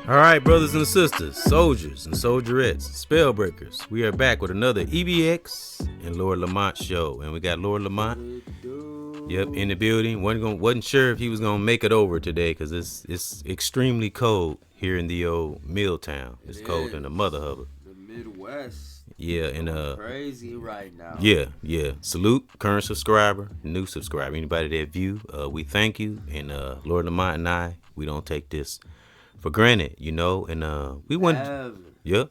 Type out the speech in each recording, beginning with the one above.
Alright, brothers and sisters, soldiers and soldierettes, spellbreakers, we are back with another EBX and Lord Lamont show. And we got Lord Lamont, in the building. Wasn't sure if he was going to make it over today because it's extremely cold here in the old Milltown. It's cold in the mother hubba. The Midwest. Yeah, and crazy right now. Yeah. Salute, current subscriber, new subscriber, anybody that view, we thank you. And Lord Lamont and I, we don't take this for granted, you know, and we went. Yep.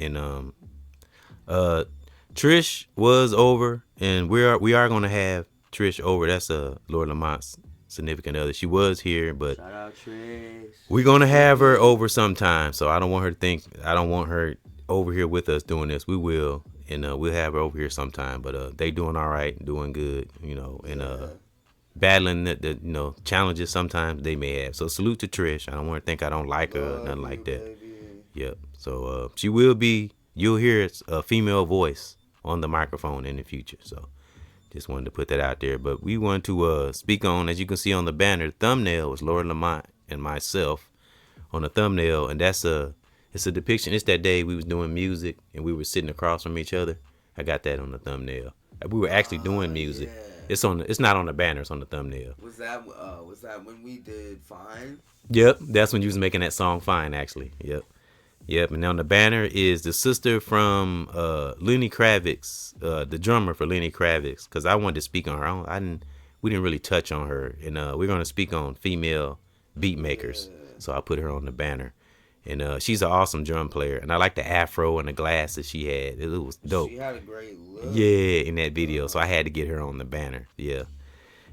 And Trish was over, and we are gonna have Trish over. That's Lord Lamont's significant other. She was here, but shout out Trish. We're gonna have her over sometime. So I don't want her over here with us doing this. We will, and we'll have her over here sometime. But they doing all right, doing good, you know, and battling the challenges sometimes they may have. So salute to Trish. I don't want to think I don't like her or nothing like that. Baby. Yep. So she will be. You'll hear a female voice on the microphone in the future. So just wanted to put that out there. But we want to speak on, as you can see on the banner, the thumbnail was Lord Lamont and myself on the thumbnail, and it's a depiction. It's that day we was doing music and we were sitting across from each other. I got that on the thumbnail. We were actually doing music. Yeah. It's not on the banner. It's on the thumbnail. Was that when we did Fine? Yep, that's when you was making that song Fine, actually. Yep. And on the banner is the sister from Lenny Kravitz, the drummer for Lenny Kravitz, because I wanted to speak on her. We didn't really touch on her, and we're gonna speak on female beat makers. Yeah. So I put her on the banner, and she's an awesome drum player, and I like the afro and the glasses she had. It was dope. She had a great look. Yeah, in that video, so I had to get her on the banner. Yeah.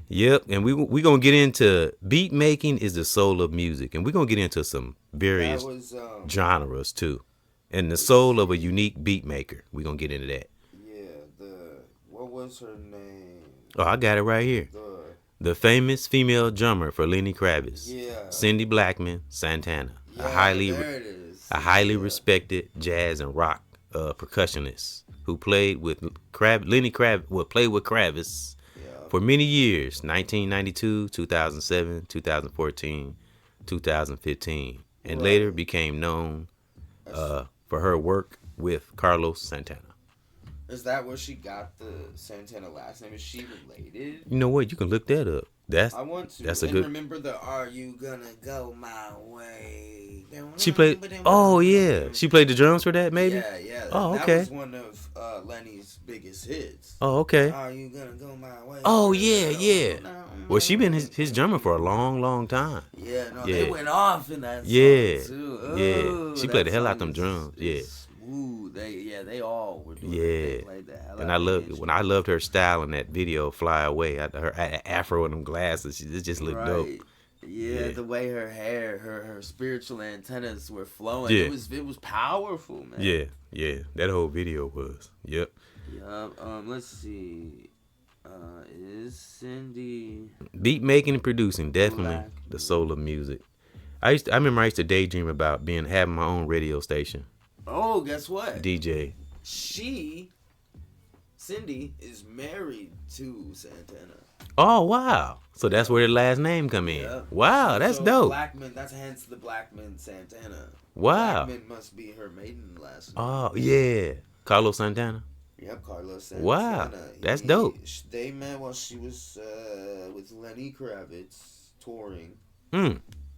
Yep, and we gonna get into beat making is the soul of music, and we're gonna get into some various genres too, and the soul of a unique beat maker. We're gonna get into that. Yeah, what was her name? Oh, I got it right here. The famous female drummer for Lenny Kravitz. Yeah. Cindy Blackman Santana. Yeah, there it is. A highly respected jazz and rock percussionist who played with Lenny Kravitz. Played with Kravitz. For many years, 1992, 2007, 2014, 2015, and later became known for her work with Carlos Santana. Is that where she got the Santana last name? Is she related? You know what? You can look that up. I want to. That's a good. Remember the "Are You Gonna Go My Way"? She played. Oh yeah, she played the drums for that. Maybe. Yeah. Oh okay. That was one of Lenny's biggest hits. Oh okay. Are you gonna go my way? Oh yeah. Well, she been his drummer for a long time. Yeah, they went off in that song too. Oh, yeah. She played the hell out them drums. Yeah. Smooth. They all were doing it. They played the hell and out I loved her style in that video, Fly Away. Her afro and them glasses, it just looked dope. Yeah, the way her hair, her spiritual antennas were flowing. Yeah. It was powerful, man. Yeah. That whole video was. Yep. Let's see. Is Cindy beat making and producing definitely the soul of music. I remember I used to daydream about having my own radio station. Oh, guess what? DJ. Cindy is married to Santana. Oh wow! So that's where the last name come in. Yeah. Wow, that's dope. Blackman, that's hence the Blackman Santana. Wow. Blackman must be her maiden last name. Oh yeah, Carlos Santana. Yep, Carlos Santana. Wow, that's dope. They met while she was with Lenny Kravitz touring.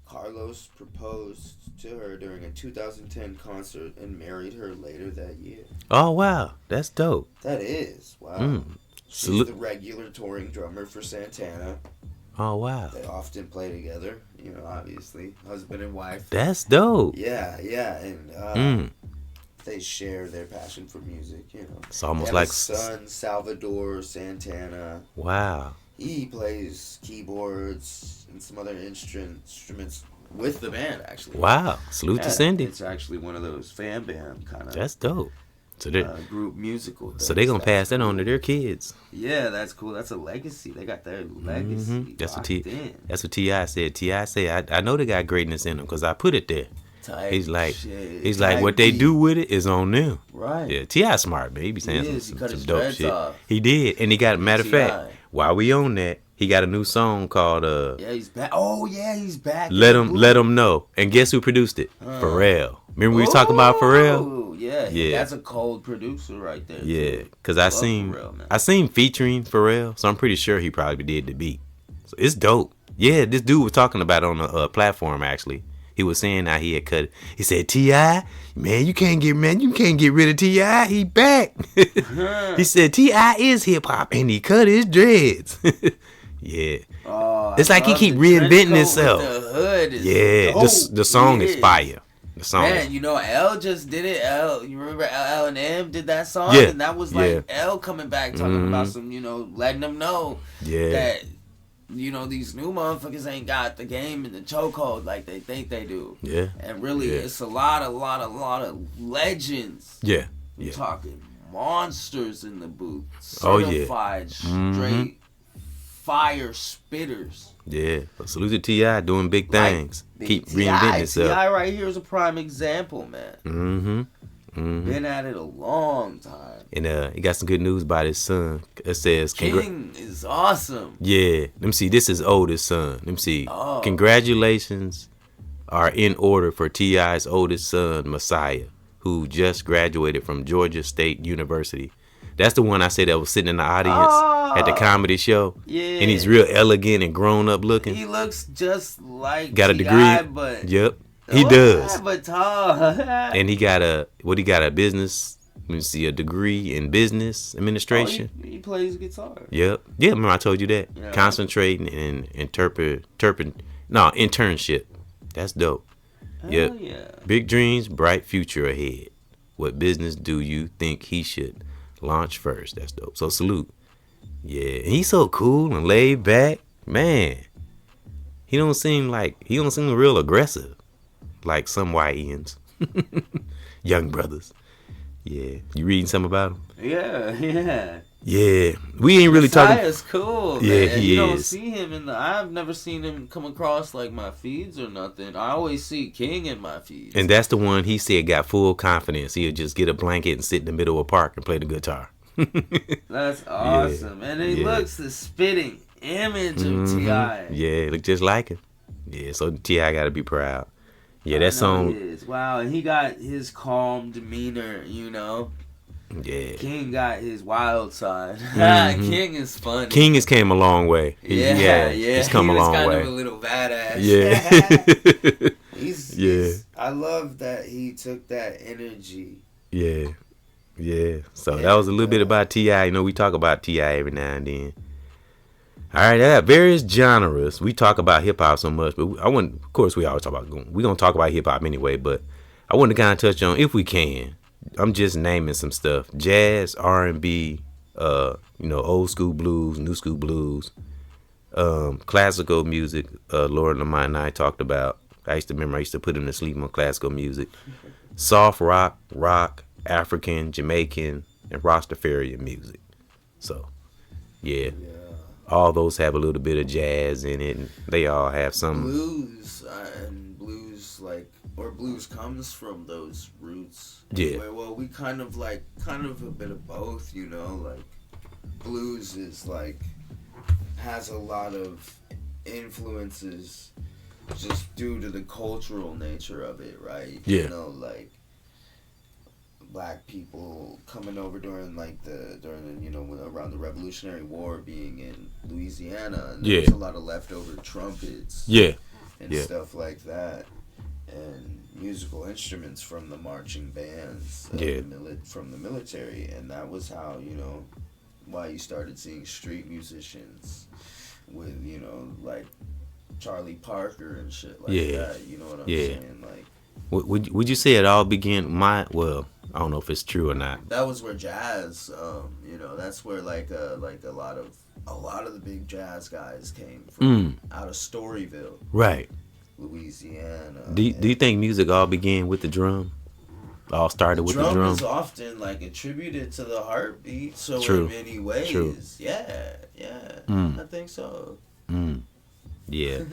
Carlos proposed to her during a 2010 concert and married her later that year. Oh, wow. That's dope. That is. Wow. Mm. She's the regular touring drummer for Santana. Oh, wow. They often play together, you know, obviously. Husband and wife. That's dope. Yeah. And they share their passion for music, you know. It's almost they have like a son, Salvador Santana. Wow. He plays keyboards and some other instruments with the band, actually. Wow. Salute to Cindy. It's actually one of those fan band kind of. That's dope. So they group musical things. So they're going to pass that on to their kids. Yeah, that's cool. That's a legacy. They got their legacy. Mm-hmm. That's what T.I. said. T.I. said, I know they got greatness in them because I put it there. He's like, what they do with it is on them. Right. Yeah, T.I. smart, man. He be saying some dope shit. Off. He did. And he got, matter of fact, while we on that, he got a new song called Yeah, he's back. Oh, yeah, he's back. Let him know. And guess who produced it? Pharrell. Remember we was talking about Pharrell? Yeah. That's a cold producer right there. Yeah, because I seen featuring Pharrell, so I'm pretty sure he probably did the beat. So it's dope. Yeah, this dude was talking about it on a platform actually. He was saying how he had cut it. He said, T.I., man, you can't get rid of T.I. He back. He said T.I. is hip hop and he cut his dreads. Yeah. It's like he keep reinventing himself. The hood is dope. The song is fire. The song. Man, you know, L just did it. You remember L and M did that song? Yeah. And that was like L coming back talking about some, you know, letting them know that, you know, these new motherfuckers ain't got the game in the chokehold like they think they do. Yeah. And really, it's a lot of legends. Yeah. You're talking monsters in the booth. Certified straight fire spitters. Yeah. Salute to T.I. doing big things. Keep reinventing itself. T.I. right here is a prime example, man. Been at it a long time. And he got some good news about his son. It says King is awesome. Yeah. Let me see. This is oldest son. Let me see. Congratulations are in order for T.I.'s oldest son, Messiah, who just graduated from Georgia State University. That's the one I said that was sitting in the audience at the comedy show. Yeah. And he's real elegant and grown up looking. He looks just like got a degree. But yep. He does. But tall. And he got a business. Let me see, a degree in business administration. He plays guitar. Yep. Yeah, remember I told you that. Yeah. Concentrating and internship. That's dope. Yep. Yeah. Big dreams, bright future ahead. What business do you think he should launch first? That's dope. So salute. Yeah, and he's so cool and laid back, man. He don't seem real aggressive like some YNs, young brothers. Yeah, you reading something about him? Yeah. We ain't really talking. Messiah's cool. Yeah, man. he you is. Don't see him I've never seen him come across like my feeds or nothing. I always see King in my feeds. And that's the one he said got full confidence. He'll just get a blanket and sit in the middle of a park and play the guitar. That's awesome. And he looks the spitting image of T.I. Yeah, look just like him. Yeah, so T.I. got to be proud. Yeah, that song. He is. Wow, and he got his calm demeanor, you know. Yeah. King got his wild side. King is funny. King has came a long way. He's come a long way. He was kind of a little badass. Yeah. he's I love that he took that energy. Yeah. So that was a little bit about T.I. You know, we talk about T.I. every now and then. All right, various genres. We talk about hip hop so much, but of course, we always talk about. We're gonna talk about hip hop anyway, but I want to kind of touch on, if we can. I'm just naming some stuff: jazz, R&B, old school blues, new school blues, classical music. Laura Lamont and I talked about. I used to put him to sleep on classical music, soft rock, African, Jamaican, and Rastafarian music. So, yeah. All those have a little bit of jazz in it, and they all have some blues blues comes from those roots. Yeah. Anyway, well, we kind of a bit of both, you know. Like blues is has a lot of influences just due to the cultural nature of it, right? Yeah. You know, like black people coming over during around the Revolutionary War, being in Louisiana, and there's a lot of leftover trumpets. Yeah. and stuff like that, and musical instruments from the marching bands from the military, and that was how, you know, why you started seeing street musicians with, you know, like Charlie Parker and shit like that. You know what I'm saying? Like, would you say it all began? Well, I don't know if it's true or not. That was where jazz, you know, that's where like a lot of the big jazz guys came from, out of Storyville, right, Louisiana. Do you think music all began with the drum? All started with the drum. Drum is often like attributed to the heartbeat. So in many ways, yeah, I think so. Yeah,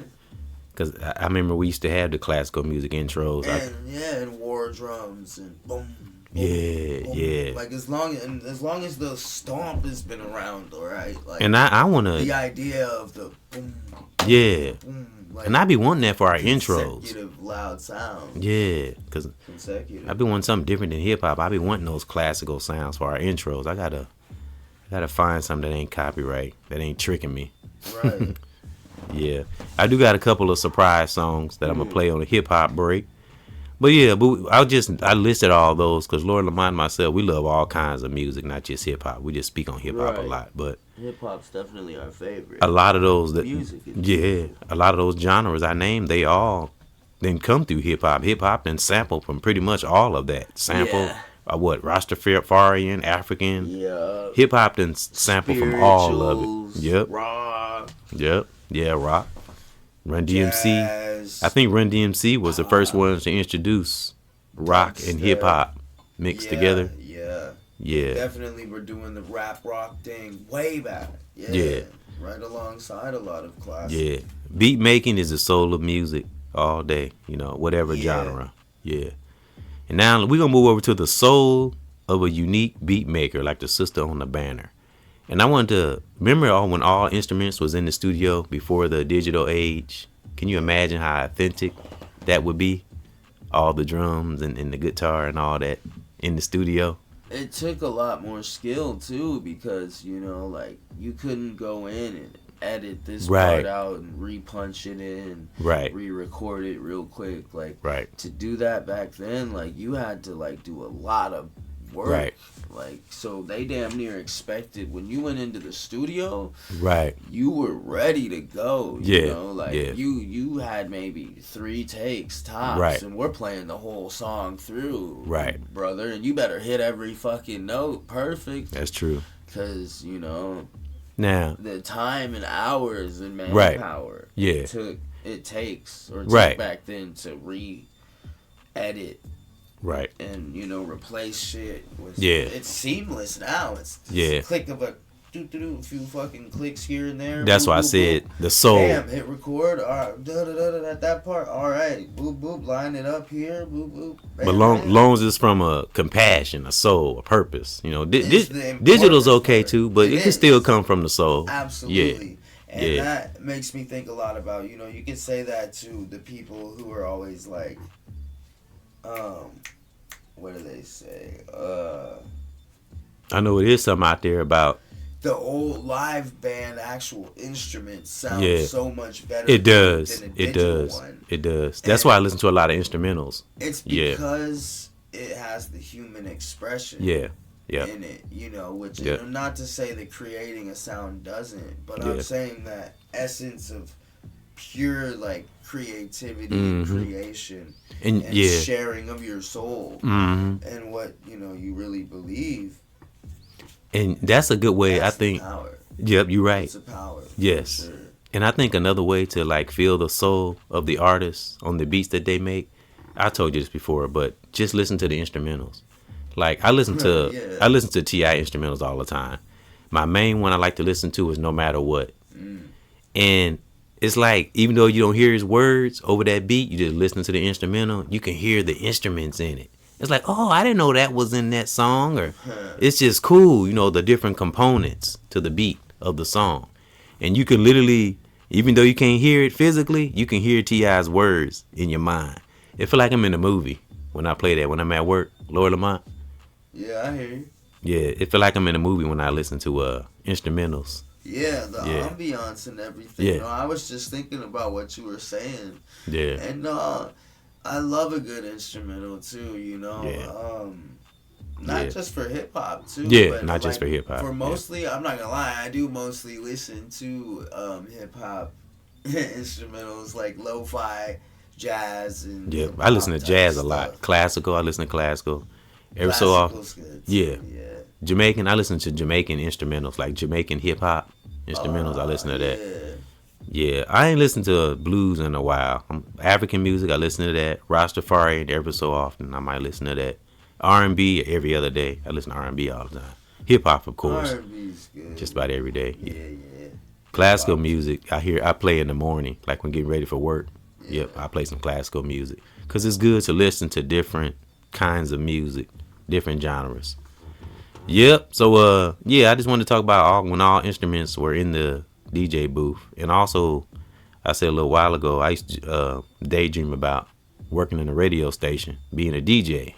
because I remember we used to have the classical music intros. And war drums and boom. Yeah. Like as long as the stomp has been around, all right. Like, and I wanna the idea of the boom. Boom, like, and I be wanting that for our intros. Consecutive loud sound. Yeah, because I be wanting something different than hip hop. I be wanting those classical sounds for our intros. I gotta find something that ain't copyright, that ain't tricking me. Right. Yeah, I do got a couple of surprise songs that I'm gonna play on a hip hop break. But yeah, I listed all those because Lord Lamont and myself, we love all kinds of music, not just hip hop. We just speak on hip hop a lot, but hip hop's definitely our favorite. A lot of those a lot of those genres I named, they all then come through hip hop. Hip hop then sample from pretty much all of that. Rastafarian, African. Yeah. Hip hop then sample from all of it. Yep. Rock. Yep. Yeah, rock. Run DMC. Jazz. I think Run DMC was the first ones to introduce rock and hip hop mixed together. Yeah. Definitely we're doing the rap rock thing way back. Yeah. Right alongside a lot of classics. Yeah. Beat making is the soul of music all day, you know, whatever genre. Yeah. And now we're going to move over to the soul of a unique beat maker like the sister on the banner. And I wanted to remember when all instruments was in the studio before the digital age. Can you imagine how authentic that would be? All the drums and the guitar and all that in the studio. It took a lot more skill too, because, you know, like you couldn't go in and edit this part out and repunch it in, re-record it real quick. Like, to do that back then, like you had to like do a lot of work. Like, so they damn near expected when you went into the studio, you were ready to go. You know, like you had maybe 3 takes tops, and we're playing the whole song through, brother. And you better hit every fucking note perfect. That's true. Cause you know, now the time and hours and manpower it takes back then to re-edit. And, you know, replace shit with it's seamless now. It's a click of a few fucking clicks here and there. That's why I said the soul. Bam, hit record. All right, at that part. All right, boop boop, line it up here. Boop boop. Bam, but long as it's from a compassion, a soul, a purpose. You know, digital's okay too, but it can still come from the soul. Absolutely. And that makes me think a lot about, you know, you can say that to the people who are always like, what do they say? I know it is something out there about the old live band actual instruments sound so much better. It does. Than a digital one. It does. That's why I listen to a lot of instrumentals. It's because it has the human expression. In it, you know, which you know, not to say that creating a sound doesn't, but I'm saying that essence of pure like creativity and creation and sharing of your soul and what, you know, you really believe. And that's a good way, I think. Power. Yep, you're right. It's a power. Yes. Sure. And I think another way to like feel the soul of the artist on the beats that they make, I told you this before, but just listen to the instrumentals. Like I listen to T.I. instrumentals all the time. My main one I like to listen to is No Matter What. And it's like, even though you don't hear his words over that beat, you just listen to the instrumental, you can hear the instruments in it. It's like, oh, I didn't know that was in that song. Or it's just cool, you know, the different components to the beat of the song. And you can literally, even though you can't hear it physically, you can hear T.I.'s words in your mind. It feel like I'm in a movie when I play that, when I'm at work, Lord Lamont. Yeah, I hear you. Yeah, it feel like I'm in a movie when I listen to instrumentals. Yeah, the ambiance and everything. You know, I was just thinking about what you were saying. Yeah. And I love a good instrumental too, you know. Yeah. Not just for hip hop too. Yeah, but not just for hip hop. For mostly, I'm not gonna lie, I do mostly listen to hip hop instrumentals like lo-fi, jazz, and I listen to jazz a lot. Classical, I listen to classical. Every so often, yeah. Jamaican, I listen to Jamaican instrumentals, like Jamaican hip hop instrumentals. I listen to that. Yeah, I ain't listened to blues in a while. African music, I listen to that. Rastafari, every so often, I might listen to that. R&B every other day. I listen to R&B all the time. Hip hop, of course. R&B's good. Just about every day. Yeah. Classical music, I play in the morning, like when getting ready for work. Yep, I play some classical music because it's good to listen to different kinds of music, different genres. Yep. So I just wanted to talk about when all instruments were in the DJ booth, and also I said a little while ago I used to daydream about working in a radio station, being a DJ,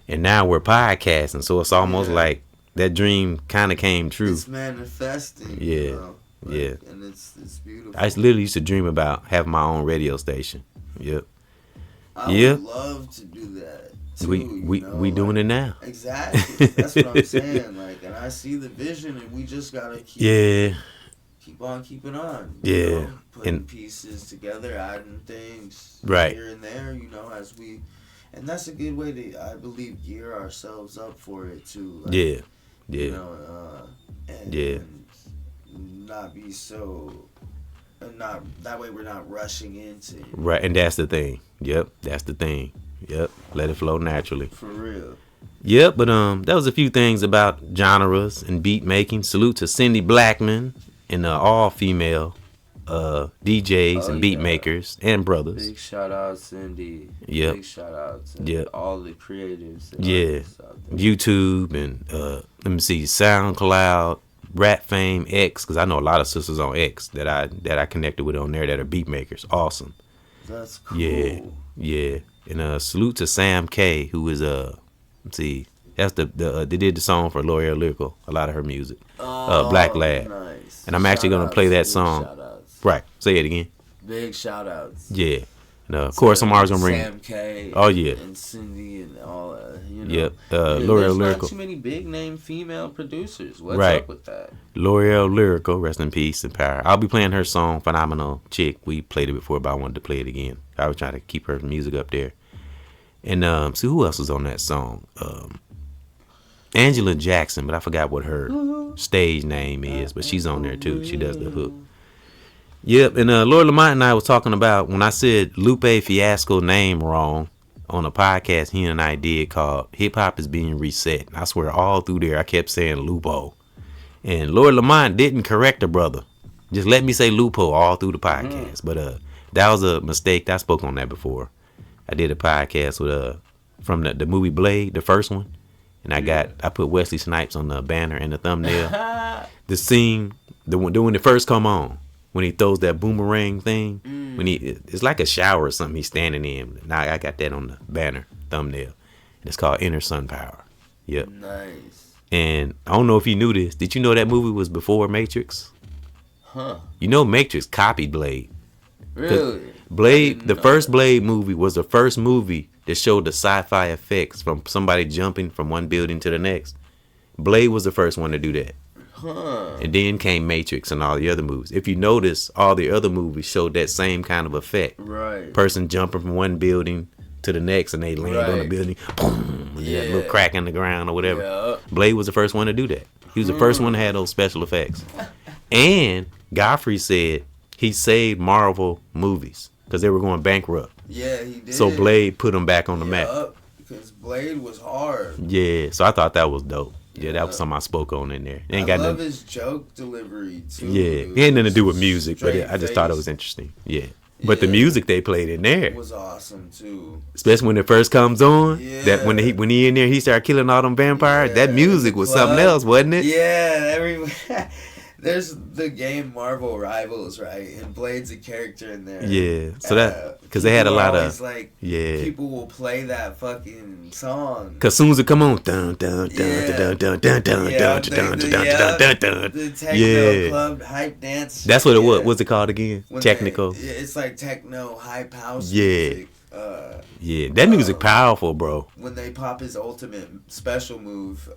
and now we're podcasting, so it's almost like that dream kind of came true. It's manifesting. Yeah. You know? And it's beautiful. I literally used to dream about having my own radio station. Yep. I would love to do that. Too, we doing it now. Exactly. That's what I'm saying. Like, and I see the vision, and we just gotta keep on keeping on. You know, putting pieces together, adding things here and there. You know, and that's a good way to, I believe, gear ourselves up for it too. Like, You know, and not be so. Not that way. We're not rushing into it. Right, and that's the thing. Yep, that's the thing. Yep, let it flow naturally. For real. Yep, but that was a few things about genres and beat making. Salute to Cindy Blackman and all female DJs and beat makers and brothers. Big shout out Cindy. Yep. Big shout out to all the creatives. YouTube and let me see, SoundCloud, Rap Fame, X, because I know a lot of sisters on X that I connected with on there that are beat makers. Awesome. That's cool. Yeah. And salute to Sam K, who is let's see, that's they did the song for L'Oreal Lyrical, a lot of her music. Black Lad. Nice. And I'm actually gonna play that song. Right. Say it again. Big shout outs. Yeah. And of course I'm always gonna bring Sam K. Oh yeah. And Cindy and all you know. Yep. L'Oreal Lyrical. Not too many big name female producers. What's up with that? L'Oreal Lyrical, rest in peace and power. I'll be playing her song Phenomenal Chick. We played it before, but I wanted to play it again. I was trying to keep her music up there. And see who else was on that song? Angela Jackson, but I forgot what her stage name is, but she's on there too. She does the hook. Yep, and Lord Lamont and I was talking about when I said Lupe Fiasco name wrong on a podcast he and I did called Hip Hop is Being Reset. I swear all through there I kept saying Lupo. And Lord Lamont didn't correct the brother. Just let me say Lupo all through the podcast. But that was a mistake. I spoke on that before. I did a podcast with from the movie Blade, the first one. And I put Wesley Snipes on the banner and the thumbnail. The scene, when it first come on, when he throws that boomerang thing, when it's like a shower or something he's standing in. Now I got that on the banner thumbnail. It's called Inner Sun Power. Yep. Nice. And I don't know if you knew this. Did you know that movie was before Matrix? Huh. You know Matrix copied Blade. Really? Blade, the first Blade movie was the first movie that showed the sci-fi effects from somebody jumping from one building to the next. Blade was the first one to do that. Huh. And then came Matrix and all the other movies. If you notice, all the other movies showed that same kind of effect. Right. Person jumping from one building to the next and they land on the building. Boom. And that little crack in the ground or whatever. Yeah. Blade was the first one to do that. He was the first one to have those special effects. And Godfrey said he saved Marvel movies because they were going bankrupt. Yeah, he did. So Blade put them back on the map. Because Blade was hard. Yeah, so I thought that was dope. Yeah, that was something I spoke on in there. I love his joke delivery too. Yeah, it had nothing to do with music, but I just thought it was interesting. Yeah. But the music they played in there was awesome too. Especially when it first comes on. Yeah. That when he in there, he started killing all them vampires. Yeah, that music was something else, wasn't it? Yeah, There's the game Marvel Rivals, right? And Blade's a character in there. Yeah, so that because they had a lot of like people will play that fucking song. Cause soon as it come on, dun dun dun dun dun dun dun dun dun dun dun. The techno club hype dance. That's what it was. What's it called again? Technical. It's like techno hype house. Music. Yeah, that music powerful, bro. When they pop his ultimate special move,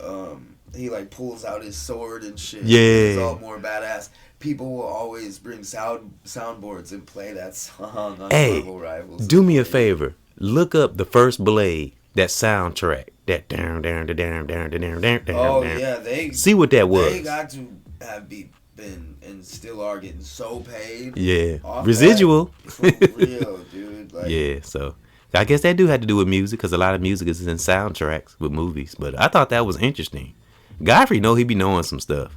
he like pulls out his sword and shit. Yeah, it's all more badass. People will always bring soundboards and play that song on Marvel Rivals. Do me a favor, look up the first Blade, that soundtrack, that down down down down down down. Oh yeah, they see what that was. They got to have been and still are getting so paid. Yeah, residual. For real, dude. Like, yeah, so. I guess that do have to do with music because a lot of music is in soundtracks with movies. But I thought that was interesting. Godfrey he be knowing some stuff.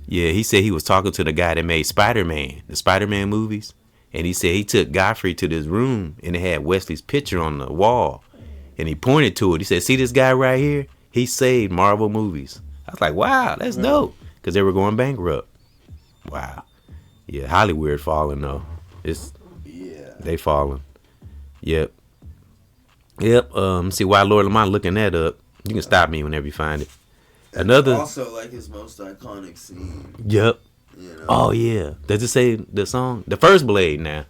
Yeah, he said he was talking to the guy that made Spider-Man, the Spider-Man movies. And he said he took Godfrey to this room and it had Wesley's picture on the wall. And he pointed to it. He said, see this guy right here? He saved Marvel movies. I was like, wow, that's dope. Because they were going bankrupt. Wow. Yeah, Hollywood falling though. They falling. Yep. See why Lord Lamont looking that up. You can stop me whenever you find it. Another also like his most iconic scene. Yep. You know? Oh yeah. Does it say the song? The first Blade now.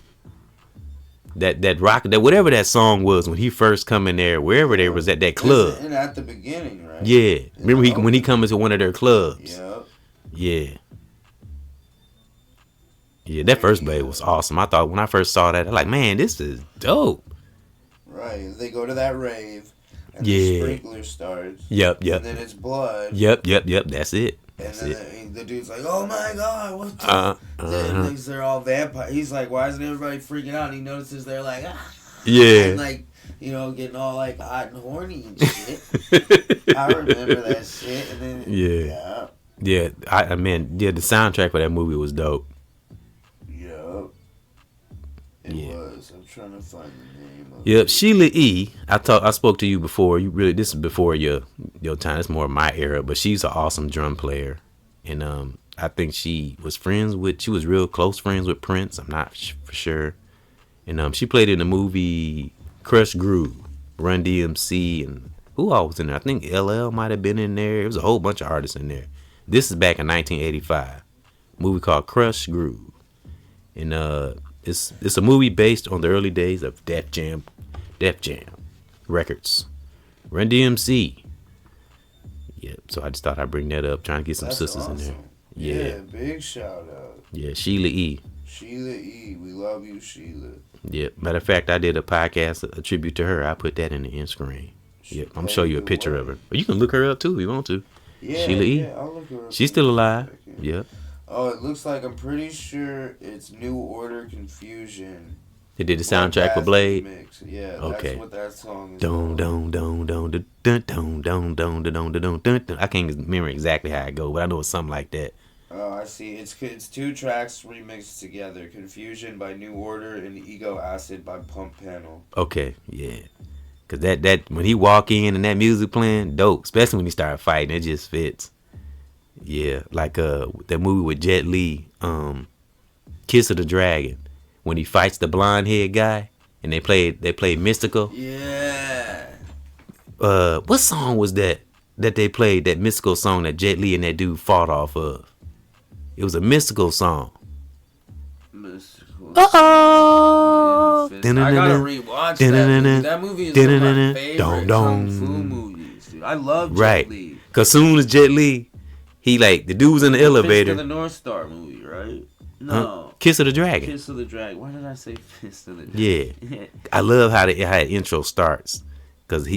That rock that whatever that song was when he first come in there, wherever they was at that club. And at the beginning, right? Yeah. Remember when he come into one of their clubs. Yep. Yeah. Yeah, that first Blade was awesome. I thought when I first saw that, I was like, man, this is dope. Right, they go to that rave, and the sprinkler starts. Yep. And then it's blood. Yep. That's it. That's and then the dude's like, "Oh my god, what the?" They're all vampire. He's like, "Why isn't everybody freaking out?" And he notices they're like, and like getting all like hot and horny and shit. I remember that shit. And then the soundtrack for that movie was dope. Yep, it was. I'm trying to find the name. Yep, Sheila E. I spoke to you before. This is before your time. It's more of my era, but she's an awesome drum player, and I think she was real close friends with Prince. I'm not for sure, and she played in the movie Crush Groove, Run DMC, and who all was in there? I think LL might have been in there. It was a whole bunch of artists in there. This is back in 1985, movie called Crush Groove, and it's a movie based on the early days of Def Jam Records. Run DMC. Yeah, so I just thought I'd bring that up, trying to get some sisters awesome. In there. Yeah, big shout out. Yeah, Sheila E. Sheila E. We love you, Sheila. Yeah, matter of fact, I did a podcast, a tribute to her. I put that in the end screen. Yeah, I'm gonna show you a picture of her. But you can look her up too if you want to. Yeah, Sheila E. Yeah, I'll look her up. She's still alive. Yeah. Oh, it looks like I'm pretty sure it's New Order Confusion. They did the soundtrack for Blade. Mix. Yeah, okay. That's what that song is. I can't remember exactly how it goes, but I know it's something like that. Oh, I see. It's two tracks remixed together: "Confusion" by New Order and "Ego Acid" by Pump Panel. Okay, yeah. Cause that when he walk in and that music playing, dope. Especially when he start fighting, it just fits. Yeah, like that movie with Jet Li, Kiss of the Dragon, when he fights the blonde head guy, and they played Mystical. Yeah. What song was that they played? That Mystical song that Jet Li and that dude fought off of. It was a Mystical song. Mystical. Oh. I gotta rewatch that movie. That movie is one of my favorite kung fu movies, dude. I love Jet Li. Cause soon as Jet Li, he like the dude was in the elevator. Fist of the North Star movie, right? No. Kiss of the Dragon. Kiss of the Dragon. Why did I say Fist of the Dragon? Yeah. I love how the intro starts. Cause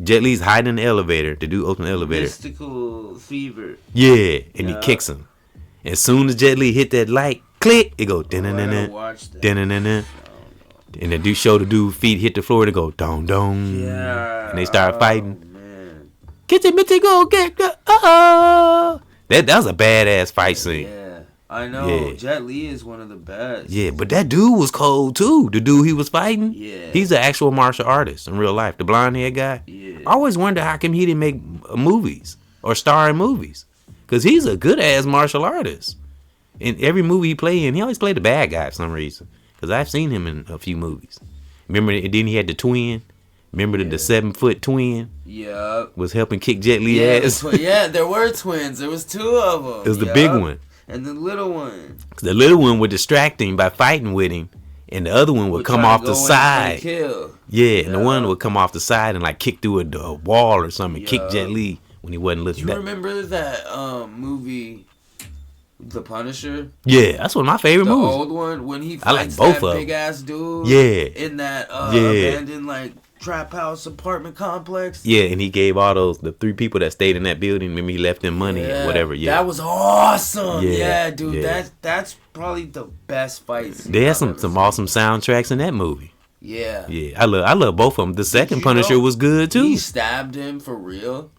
Jet Li's hiding in the elevator. The dude opens the elevator. Mystical Fever. Yeah, and he kicks him. As soon as Jet Li hit that light, click, it go dun-dun-dun-dun, dun-dun-dun-dun. And the dude show the dude feet hit the floor, they go dong dong. Yeah. And they start fighting. Man. Kitty Mitty go get that was a badass fight scene. Yeah. I know. Yeah. Jet Li is one of the best. Yeah, but that dude was cold too. The dude he was fighting. Yeah. He's an actual martial artist in real life. The blonde haired guy. Yeah. I always wonder how come he didn't make movies or star in movies. Cause he's a good ass martial artist. In every movie he played in, he always played the bad guy for some reason. Because I've seen him in a few movies. Remember, then he had the twin. Remember the 7-foot twin? Yeah. Was helping kick Jet Li ass. There were twins. There was 2 of them. It was the big one. And the little one. The little one would distract him by fighting with him. And the other one would come off the side. Yeah, and the one would come off the side and like kick through a wall or something and kick Jet Li when he wasn't looking. You remember that movie, The Punisher? Yeah, that's one of my favorite movies. The old one when he fights that big ass dude. Yeah. In that abandoned like trap house apartment complex. Yeah, and he gave all the 3 people that stayed in that building. Maybe he left them money or whatever. Yeah, that was awesome. Yeah, dude, that's probably the best fights. They had some awesome soundtracks in that movie. Yeah, I love both of them. The second Punisher was good too. He stabbed him for real.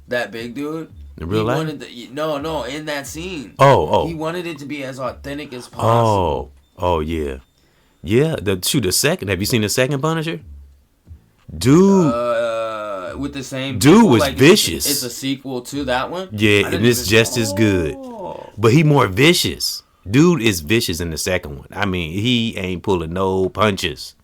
That big dude. In real life? No, in that scene. Oh. He wanted it to be as authentic as possible. Oh yeah. The second. Have you seen the second Punisher? Dude. With the same dude was vicious. It's a sequel to that one. Yeah, and it's just as good. But he more vicious. Dude is vicious in the second one. I mean, he ain't pulling no punches.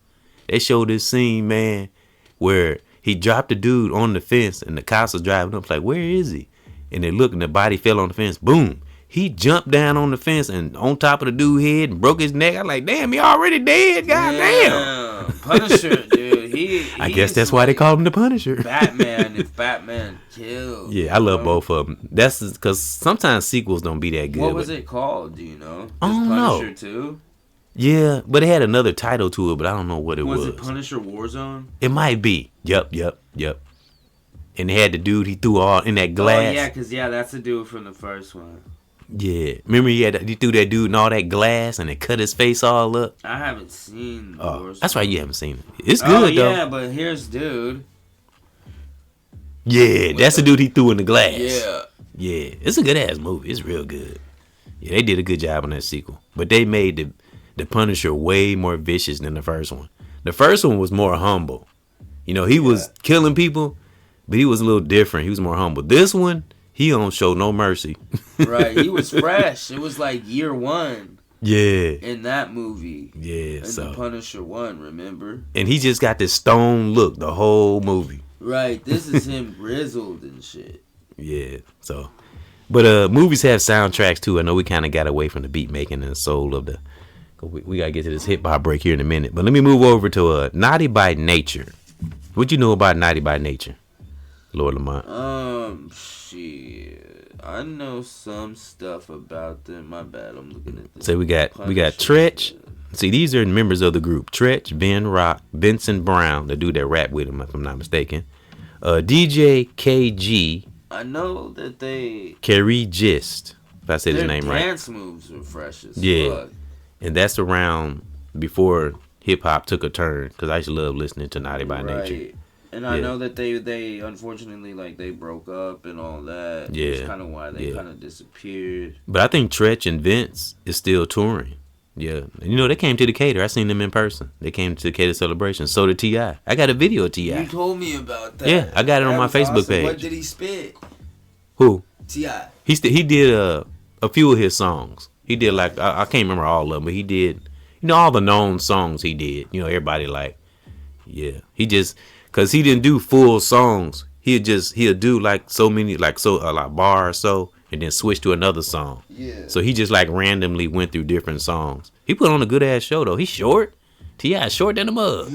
They showed this scene, man, where he dropped the dude on the fence and the cops was driving up like, where is he? And they looked and the body fell on the fence. Boom. He jumped down on the fence and on top of the dude's head and broke his neck. I'm like, damn, he already dead. Goddamn. Punisher, dude. I guess that's why they call him the Punisher. Batman if Batman killed. Yeah, I love both of them. That's because sometimes sequels don't be that good. What was it called? Do you know? I don't know. Punisher 2? Yeah, but it had another title to it, but I don't know what it was. Was it Punisher Warzone? It might be. Yep. And they had the dude he threw all in that glass. Oh, yeah, because, that's the dude from the first one. Yeah. Remember he threw that dude in all that glass and it cut his face all up? I haven't seen Warzone. That's right, you haven't seen it. It's good, though. Yeah, but here's dude. Yeah, that's the dude he threw in the glass. Yeah. Yeah, it's a good-ass movie. It's real good. Yeah, they did a good job on that sequel. But they made the Punisher way more vicious than the first one. The first one was more humble. You know, he was killing people, but he was a little different. He was more humble. This one, he don't show no mercy. Right, he was fresh. It was like year 1. Yeah. In that movie. Yeah, the Punisher 1, remember? And he just got this stone look the whole movie. Right, this is him grizzled and shit. Yeah, so. But movies have soundtracks too. I know we kind of got away from the beat making and the soul of the. We got to get to this hip hop break here in a minute. But let me move over to Naughty by Nature. What you know about Naughty by Nature, Lord Lamont? Shit. I know some stuff about them. My bad. I'm looking at this. So we got Tretch. See, these are members of the group. Tretch, Ben Rock, Vincent Brown, the dude that rap with him, if I'm not mistaken. DJ KG. I know that they. Kerry Gist, if I said his name right. Their dance moves were fresh as fuck. And that's around before hip hop took a turn, because I used to love listening to Naughty by Nature. And I know that they unfortunately, like, they broke up and all that. Yeah. That's kind of why they kind of disappeared. But I think Tretch and Vince is still touring. Yeah. And, you know, they came to Decatur. I seen them in person. They came to Decatur Celebration. So did T.I. I got a video of T.I. You told me about that. Yeah, I got it on my Facebook page. What did he spit? Who? T.I. He did a few of his songs. He did, like, I can't remember all of them, but he did, you know, all the known songs he did. You know, everybody like, yeah. He just, because he didn't do full songs. He'll do, like, so many, like, like, bar or so, and then switch to another song. Yeah. So he just, like, randomly went through different songs. He put on a good-ass show, though. He's short. T.I. short than a mug.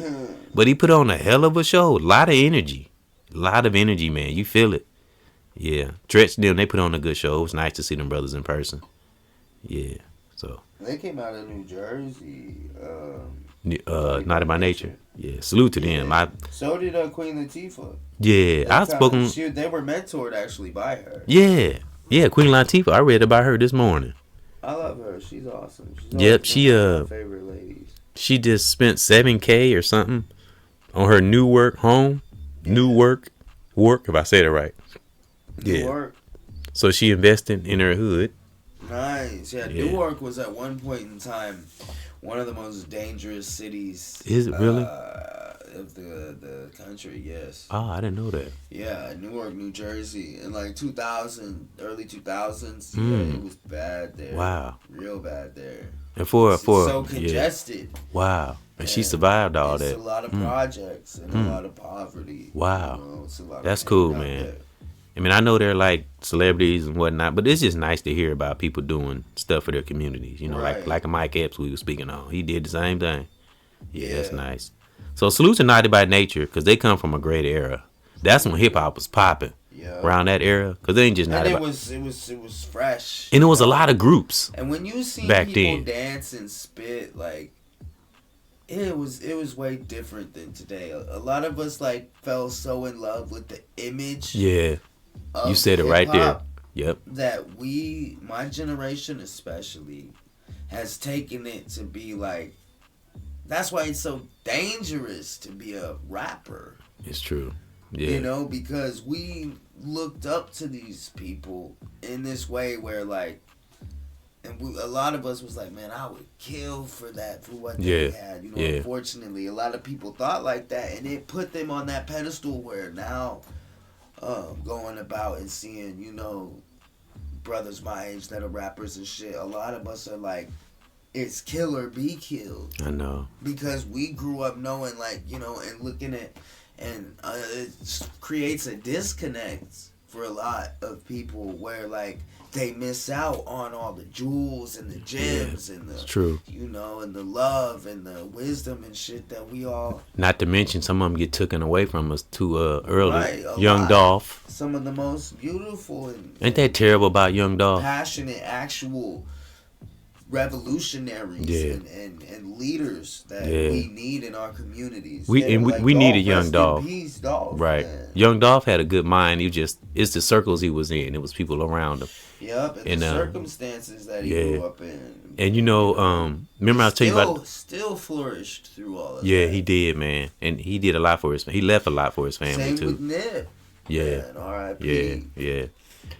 But he put on a hell of a show. A lot of energy. A lot of energy, man. You feel it. Yeah. Tretch them, they put on a good show. It was nice to see them brothers in person. Yeah. So. They came out of New Jersey. Naughty by Nature. Yeah. Salute to them. So did Queen Latifah. Yeah. I've spoken. They were mentored, actually, by her. Yeah. Yeah, Queen Latifah. I read about her this morning. I love her. She's awesome. She's one of my favorite ladies. She just spent $7,000 or something on her new home. New work, if I said it right. New work. So she invested in her hood. Nice. Yeah, Newark was at one point in time one of the most dangerous cities. Is it really? of the country. Yes. Oh, I didn't know that. Yeah, Newark, New Jersey, in like 2000, early 2000s. Yeah, it was bad there. Wow. Real bad there. And it's so congested. Yeah. Wow. And she survived all that. It's a lot of projects and a lot of poverty. Wow. You know, it's a lot That's of cool, man. there. I mean, I know they're like celebrities and whatnot, but it's just nice to hear about people doing stuff for their communities. You know, like Mike Epps we were speaking on. He did the same thing. Yeah, that's nice. So salute to Naughty by Nature, because they come from a great era. That's when hip hop was popping. Yeah. Around that era, because they ain't just not. It was fresh. And it was a lot of groups. And when you see back people then dance and spit, like it was way different than today. A lot of us like fell so in love with the image. Yeah. You said it right there. Yep. That my generation especially, has taken it to be like. That's why it's so dangerous to be a rapper. It's true. Yeah. You know, because we looked up to these people in this way where like, and a lot of us was like, man, I would kill for what they had. You know, unfortunately, a lot of people thought like that, and it put them on that pedestal where now, going about and seeing, you know, brothers my age that are rappers and shit, a lot of us are like, it's kill or be killed. I know. Because we grew up knowing, like, you know, and looking at, and it creates a disconnect for a lot of people where, like, they miss out on all the jewels and the gems and the, it's true. You know, and the love and the wisdom and shit that we all. Not to mention some of them get taken away from us too early. Right, Young Dolph. Some of the most beautiful and ain't that terrible about Young Dolph? Passionate, actual revolutionaries and leaders that we need in our communities. We need a Young Dolph. Peace, Dolph, right. Man. Young Dolph had a good mind. It's the circles he was in. It was people around him. Yep, and the circumstances that he grew up in. And you know, remember I was telling you about still flourished through all of that. Yeah, he did, man. And he did a lot for his family. He left a lot for his family too. Same with Nip. Yeah. R.I.P. Yeah.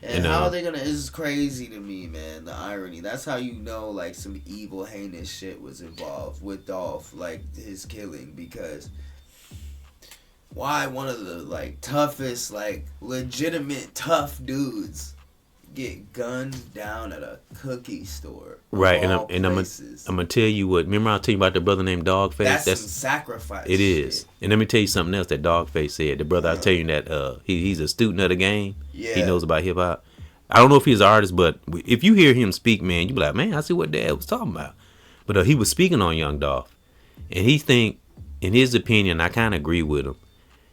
And how are they gonna? It's crazy to me, man. The irony. That's how you know, like, some evil, heinous shit was involved with Dolph, like his killing. Because why one of the like toughest, like legitimate tough dudes get gunned down at a cookie store? Right, and I'm gonna tell you what. Remember I tell you about the brother named Dogface? That's some sacrifice. It is. Shit. And let me tell you something else that Dogface said. The brother I tell you that he's a student of the game. Yeah. He knows about hip hop. I don't know if he's an artist, but if you hear him speak, man, you be like, man, I see what Dad was talking about. But he was speaking on Young Dolph, and he think, in his opinion, I kind of agree with him.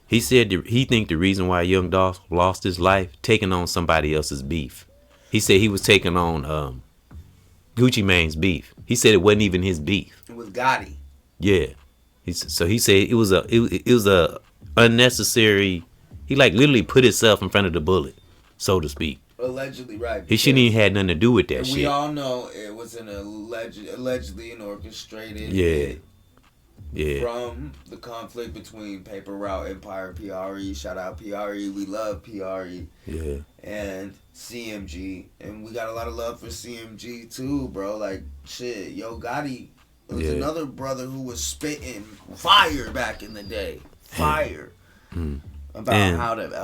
He said he think the reason why Young Dolph lost his life taking on somebody else's beef. He said he was taking on Gucci Mane's beef. He said it wasn't even his beef. It was Gotti. Yeah. So he said it was a unnecessary. He like literally put himself in front of the bullet, so to speak. Allegedly, right. He shouldn't even had nothing to do with that shit. We all know it was allegedly an orchestrated hit from the conflict between Paper Route Empire PRE. Shout out PRE. We love PRE. Yeah. And CMG. And we got a lot of love for CMG too, bro. Like, shit, Yo Gotti was another brother who was spitting fire back in the day. Fire. About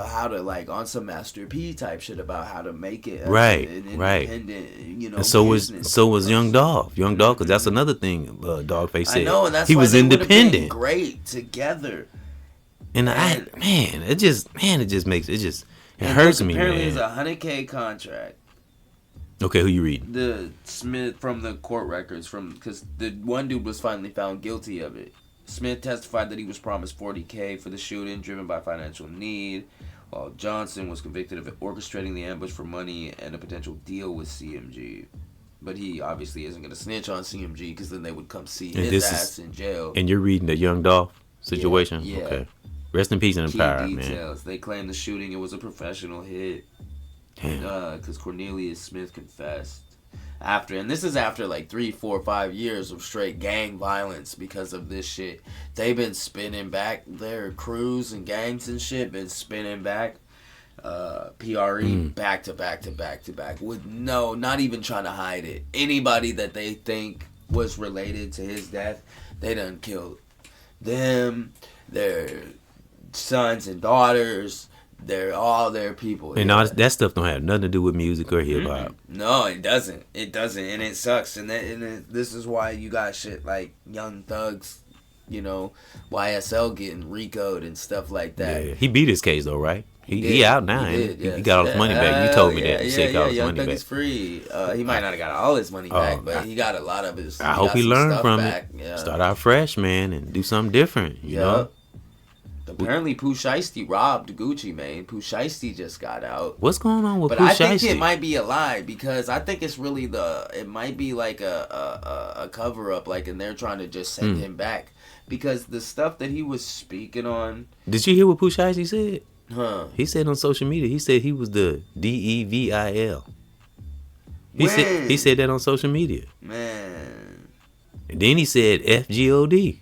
how to like on some Master P type shit about how to make it an independent, you know. And so was Young Dolph. Young Dolph, because that's another thing Dogface said. I know, and that's he why was they independent. Great together. And it just hurts me, man. Apparently, it's a $100K contract. Okay, who you reading? The Smith from the court records because the one dude was finally found guilty of it. Smith testified that he was promised $40K for the shooting, driven by financial need, while Johnson was convicted of orchestrating the ambush for money and a potential deal with CMG. But he obviously isn't going to snitch on CMG because then they would come see his ass in jail. And you're reading the Young Dolph situation? Yeah. Okay. Rest in peace and in power, man. Details. They claim the shooting, it was a professional hit. Because Cornelius Smith confessed. And this is after like 3, 4, 5 years of straight gang violence because of this shit. They've been spinning back their crews and gangs and shit, been spinning back PRE back to back to back to back with not even trying to hide it. Anybody that they think was related to his death, they done killed them. their sons and daughters. They're all their people. And all that stuff don't have nothing to do with music or hip hop. No, it doesn't. It doesn't, and it sucks. And this is why you got shit like Young Thug's, YSL getting RICO'd and stuff like that. Yeah, he beat his case though, right? He out now. He got all his money back. You told me that. He said he got all his money back. Is free. He might not have got all his money back, but he got a lot of his. I hope he learned from back. it. Yeah. Start out fresh, man, and do something different. You know. Apparently, Pooh Shiesty robbed Gucci Mane. Pooh Shiesty just got out. What's going on with Pooh Shiesty? But I think it might be a lie because I think it's really it might be like a cover up, like, and they're trying to just send him back because the stuff that he was speaking on. Did you hear what Pooh Shiesty said? Huh? He said on social media. He said he was the DEVIL. He said that on social media. Man. And then he said FGOD.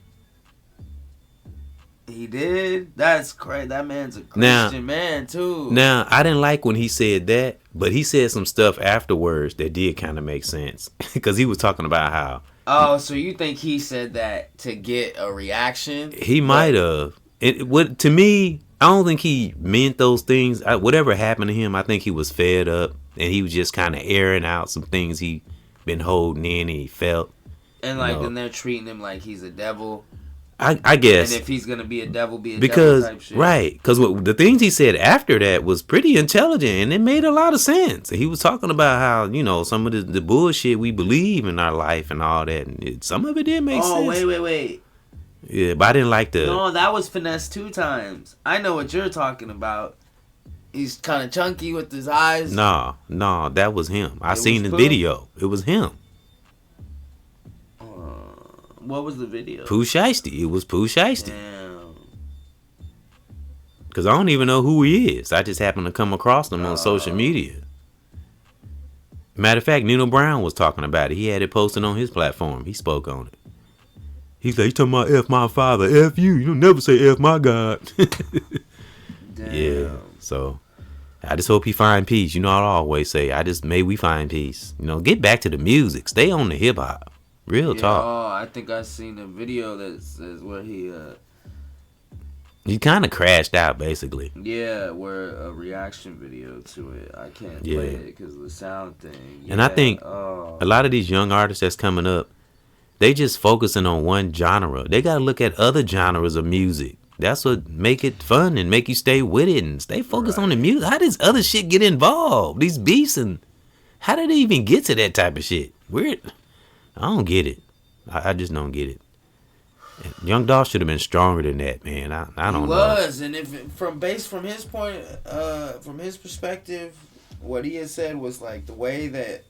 He did? That's crazy. That man's a Christian man, too. Now, I didn't like when he said that, but he said some stuff afterwards that did kind of make sense. Because he was talking about how... Oh, so you think he said that to get a reaction? He might have. To me, I don't think he meant those things. Whatever happened to him, I think he was fed up. And he was just kind of airing out some things he been holding in and he felt. And then they're treating him like he's a devil. I guess. And if he's going to be a devil, devil type shit. Right. Because the things he said after that was pretty intelligent and it made a lot of sense. He was talking about how, some of the bullshit we believe in our life and all that. And some of it did make sense. Oh, wait. Yeah, but I didn't like the... No, that was Finesse 2 Times. I know what you're talking about. He's kind of chunky with his eyes. No, that was him. I seen the video. It was him. What was the video? Pooh Shiesty. It was Pooh Shiesty. Damn. Because I don't even know who he is. I just happened to come across him on social media. Matter of fact, Nino Brown was talking about it. He had it posted on his platform. He spoke on it. He's like, you talking about F my father, F you. You don't never say F my God. Damn. Yeah. So I just hope he find peace. You know, I always say, may we find peace. Get back to the music. Stay on the hip hop. Real talk. Oh, I think I seen a video that says where he kind of crashed out, basically. Yeah, where a reaction video to it. I can't play it because of the sound thing. Yeah. And I think a lot of these young artists that's coming up, they just focusing on one genre. They got to look at other genres of music. That's what make it fun and make you stay with it and stay focused on the music. How does other shit get involved? These beats and how did they even get to that type of shit? Weird. I don't get it. I just don't get it. Young Dolph should have been stronger than that, man. I don't know. He was, and from his point, from his perspective, what he had said was like the way that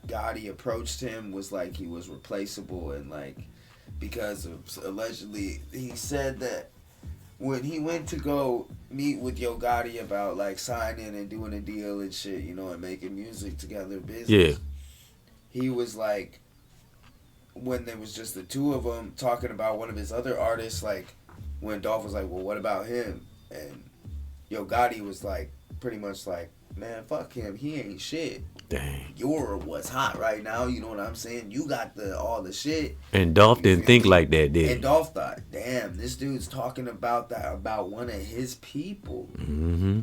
Gotti approached him was like he was replaceable, and like because of allegedly he said that when he went to go meet with Yo Gotti about like signing and doing a deal and shit, and making music together, business. He was like. When there was just the two of them talking about one of his other artists, like when Dolph was like, well, what about him? And Yo Gotti was like, pretty much like, man, fuck him. He ain't shit. Dang. You're what's hot right now. You know what I'm saying? You got all the shit. And Dolph didn't think like that, did he? And Dolph thought, damn, this dude's talking about that, about one of his people. Mm-hmm.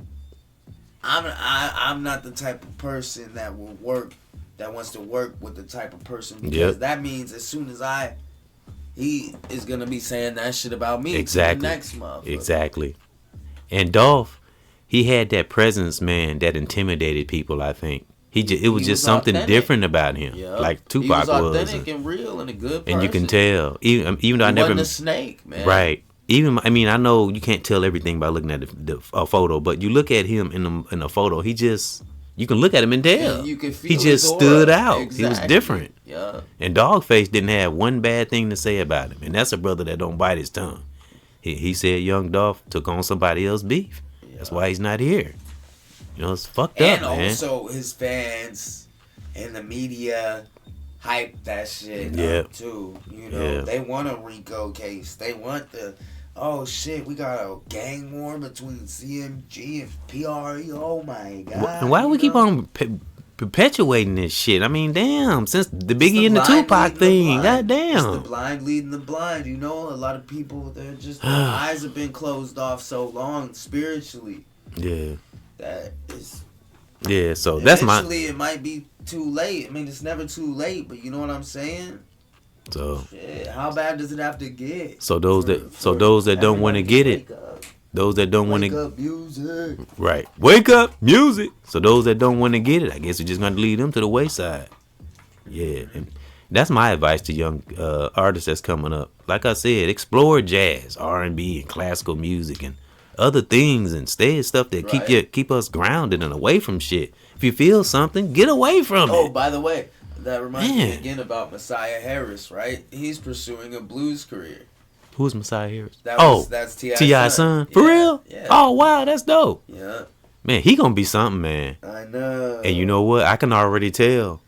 I'm not the type of person that wants to work with the type of person because that means as soon as he is gonna be saying that shit about me to the next month. Exactly. And Dolph, he had that presence, man, that intimidated people. I think it was just something authentic. Different about him, like Tupac was. He was authentic and real and a good person. And you can tell, even though I never wasn't a snake, man. Right. I know you can't tell everything by looking at the photo, but you look at him in the photo, you can look at him and tell. You can feel he just stood out. Exactly. He was different. Yeah. And Dogface didn't have one bad thing to say about him. And that's a brother that don't bite his tongue. He said Young Dolph took on somebody else's beef. Yeah. That's why he's not here. It's fucked up, man. And also his fans and the media hype that shit up too. They want a RICO case. They want oh shit, we got a gang war between CMG and PRE. Oh my god. And why do we keep on perpetuating this shit. I mean, damn, since the Biggie and the Tupac thing, goddamn. It's the blind leading the blind. You know, a lot of people, they're just, their eyes have been closed off so long spiritually. Yeah. That is. Yeah, so that's my. Eventually, it might be too late. I mean, it's never too late, but you know what I'm saying? So. Shit, how bad does it have to get? So those that don't want to get it. Those that don't want to wake up music. Right. Wake up music. So those that don't want to get it, I guess we're just going to lead them to the wayside. Yeah. And that's my advice to young artists that's coming up. Like I said, explore jazz, R&B, and classical music and other things instead, stuff that keep us grounded and away from shit. If you feel something, get away from it. Oh, by the way, that reminds me again about Messiah Harris, right? He's pursuing a blues career. Who's Messiah Harris? That's T.I.'s son. For real? Yeah. Oh, wow, that's dope. Yeah. Man, he gonna be something, man. I know. And you know what? I can already tell.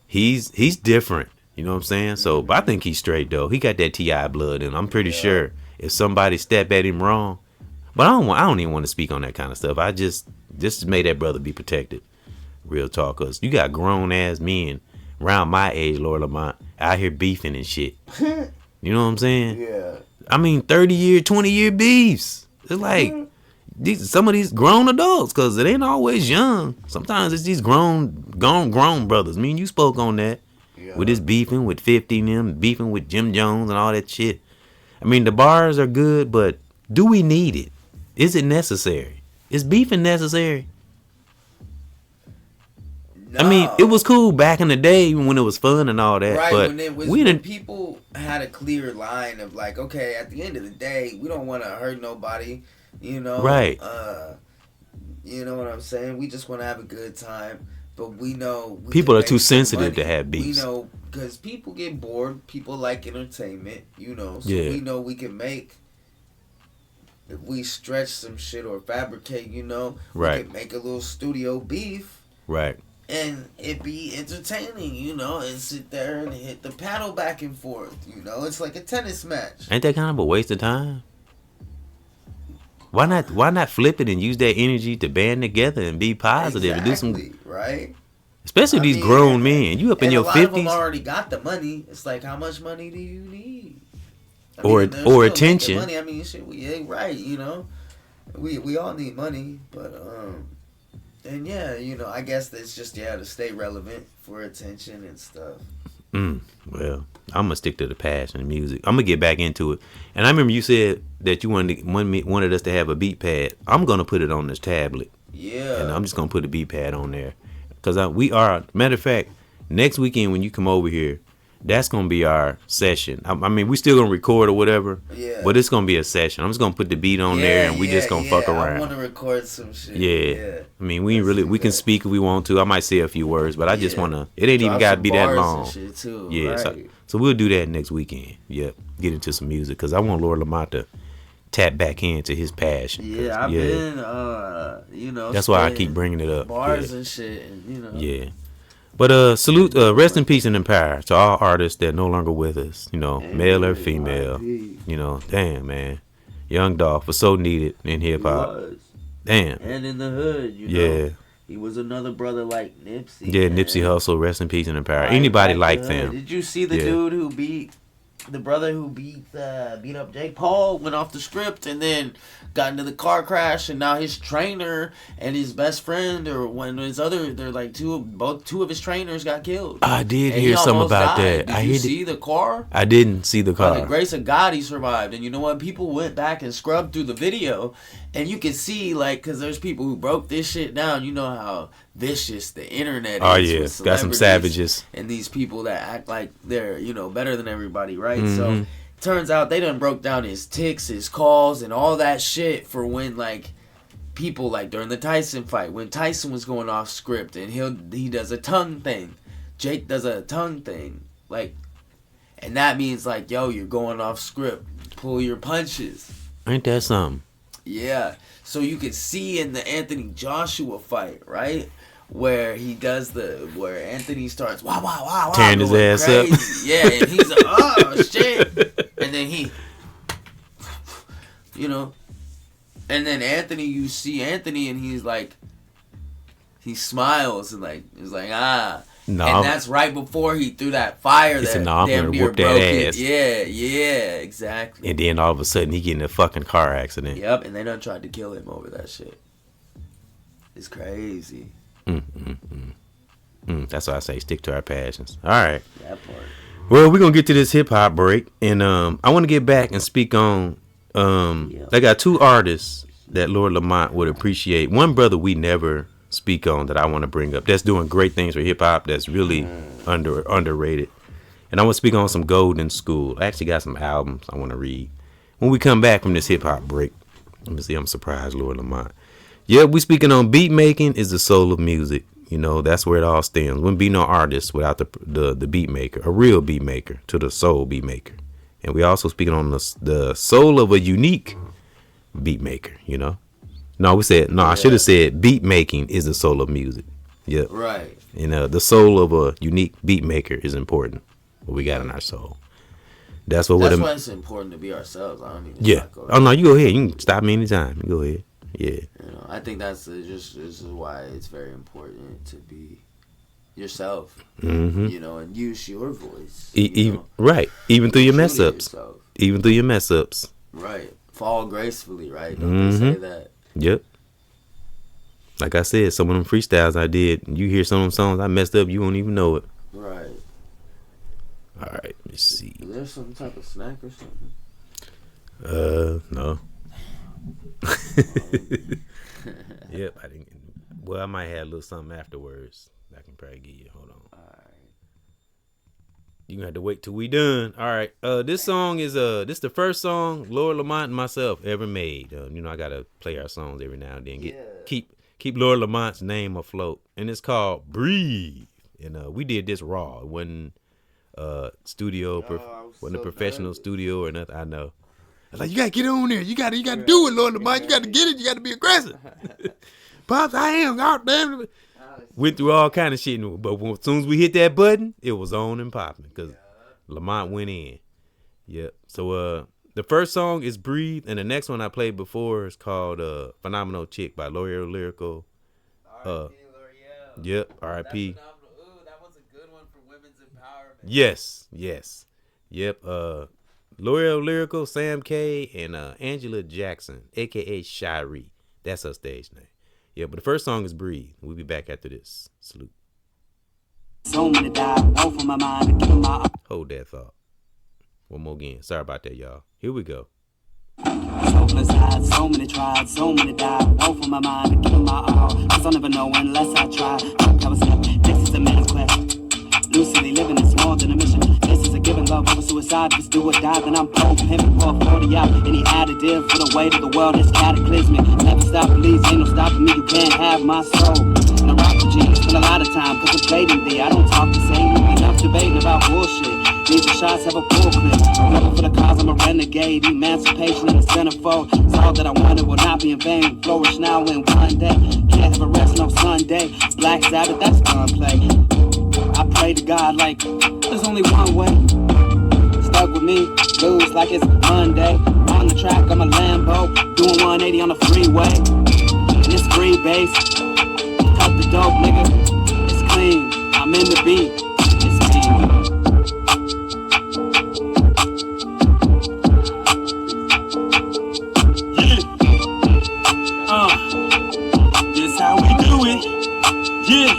He's different. You know what I'm saying? So, but I think he's straight, though. He got that T.I. blood, and I'm pretty sure if somebody step at him wrong, but I don't even want to speak on that kind of stuff. I just made that brother be protected. Real talk, cause you got grown ass men around my age, Lord Lamont, out here beefing and shit. You know what I'm saying? Yeah. I mean, 30-year, 20-year beefs. It's like some of these grown adults, cause it ain't always young. Sometimes it's these grown brothers. I mean, you spoke on that with this beefing with 50 and them, beefing with Jim Jones and all that shit. I mean, the bars are good, but do we need it? Is it necessary? Is beefing necessary? No. I mean, it was cool back in the day when it was fun and all that. Right, but when people had a clear line of like, okay, at the end of the day, we don't want to hurt nobody, you know? Right. You know what I'm saying? We just want to have a good time, but we know... people are too sensitive to have beefs. We know, because people get bored, people like entertainment, you know? So we know we can make... If we stretch some shit or fabricate, you know, we can make a little studio beef. Right. And it be entertaining, you know, and sit there and hit the paddle back and forth, you know. It's like a tennis match. Ain't that kind of a waste of time? Why not flip it and use that energy to band together and be positive and do some... Right? Especially these grown men. You up in your 50s. A lot of them already got the money. It's like, how much money do you need? Or attention. Money. I mean, shit, we ain't right, you know. We all need money, but and yeah, you know, I guess it's just to stay relevant for attention and stuff. Well, I'm gonna stick to the passion and music. I'm gonna get back into it. And I remember you said that you wanted us to have a beat pad. I'm gonna put it on this tablet. Yeah. And I'm just gonna put a beat pad on there, cause matter of fact, next weekend when you come over here, that's going to be our session. I mean, we still going to record or whatever, but it's going to be a session. I'm just going to put the beat on there and we just going to fuck around. I want to record some shit. Yeah. I mean, we can speak if we want to. I might say a few words, but I just want to, it ain't even got to be that long. Shit too, yeah. Right. So we'll do that next weekend. Yep. Get into some music because I want Lord Lamont to tap back into his passion. Yeah, I've been, you know. That's why I keep bringing it up. Bars and shit, and, you know. Yeah. But salute, rest in peace and in power to all artists that are no longer with us. You know, male or female. You know, damn, man. Young Dolph was so needed in hip hop. Damn. And in the hood, you know. He was another brother like Nipsey. Yeah, man. Nipsey Hussle, rest in peace and in power. Anybody like them. Did you see the dude who beat the brother who beat up Jake Paul? Went off the script and then got into the car crash, and now his trainer and his best friend, or one of his other, they're like two of his trainers got killed. I did hear something about that. Did you see the car? I didn't see the car. By the grace of God, he survived. And you know what? People went back and scrubbed through the video, and you can see, like, because there's people who broke this shit down. You know how vicious the internet is. Oh yeah, got some savages and these people that act like they're, you know, better than everybody, right? So turns out they done broke down his tics, his calls, and all that shit for when, like, people, like during the Tyson fight, when Tyson was going off script and he does a tongue thing, Jake does a tongue thing, like, and that means like, yo, you're going off script, pull your punches. Ain't that something? Yeah. So you could see in the Anthony Joshua fight, right? Where where Anthony starts wow, tearing his ass crazy. up. Yeah, and he's like, oh shit. And then he, you know, and then you see Anthony and he's like, he smiles and like he's like No, and that's right before he threw that fire that I'm damn gonna near whoop that broke ass. it. Yeah, exactly. And then all of a sudden he get in a fucking car accident. Yep, and they done tried to kill him over that shit. It's crazy. That's why I say stick to our passions. All right. That part. Well, we're gonna get to this hip hop break, and I want to get back and speak on. I got two artists that Lord Lamont would appreciate. One brother we never speak on that I want to bring up. That's doing great things for hip hop. That's really underrated. And I want to speak on some Golden School. I actually got some albums I want to read when we come back from this hip hop break. Let me see. I'm surprised, Lord Lamont. Yeah, we speaking on beat making is the soul of music. You know, that's where it all stems. Wouldn't be no artist without the beat maker, a real beat maker to the soul beat maker. And we also speaking on the soul of a unique beat maker, you know. I should have said beat making is the soul of music. Yeah. Right. You know, the soul of a unique beat maker is important. What we got in our soul. That's why it's important to be ourselves. I don't even. Yeah. Oh no, you go ahead. You can stop me anytime. You go ahead. Yeah. You know, I think this is why it's very important to be yourself. Mm-hmm. You know, and use your voice. Right. Even through your mess ups. Even through your mess ups. Right. Fall gracefully. Right. Don't they say that? Yep. Like I said, some of them freestyles I did, you hear some of them songs I messed up, you won't even know it. Right. All right, let me see. Is there some type of snack or something? No. Yep, I didn't. Well, I might have a little something afterwards. I can probably give you. Hold on. All right. You gonna have to wait till we done. All right. This song is this the first song Lord Lamont and myself ever made. You know, I gotta play our songs every now and then. Keep Lord Lamont's name afloat, and it's called "Breathe." And we did this raw. It wasn't studio, wasn't a professional studio or nothing. I know. I was like, you gotta get on there. You gotta do it, Lord Lamont. You gotta get it. You gotta be aggressive. Pops, I am. God damn it. Went through all kind of shit, but as soon as we hit that button, it was on and popping because Lamont went in. Yep. So the first song is "Breathe," and the next one I played before is called "Phenomenal Chick" by L'Oreal Lyrical. R.I.P. L'Oreal. Yep. R.I.P. Ooh, that was a good one for women's empowerment. Yes. Yep. L'Oreal Lyrical, Sam K, and Angela Jackson, aka Shiree. That's her stage name. Yeah, but the first song is "Breathe." We'll be back after this. Salute. So many died, from my mind, hold that thought. One more again. Sorry about that, y'all. Here we go. So many tried, so many died, from my mind, give my all. Cause I'll never know unless I try. This is a middle class. Lucidly living is more than a mission. This is a giving love over suicide. If it's do or die, then I'm bold. Pimping for a 40 out. Any additive for the weight of the world is cataclysmic. Never stop, please. Ain't no stopping me. You can't have my soul. And I rock with you. Spend a lot of time contemplating thee. I don't talk the same. Enough debating about bullshit. These are shots have a full clip. Never for the cause, I'm a renegade. Emancipation in the centerfold. It's all that I wanted will not be in vain. Flourish now in one day. Can't have a rest no Sunday. Black Sabbath, that's gunplay. I pray to God like there's only one way. Stuck with me, lose like it's Monday. On the track, I'm a Lambo, doing 180 on the freeway. And it's free bass. Cut the dope, nigga. It's clean. I'm in the beat. It's me. Yeah. This how we do it. Yeah.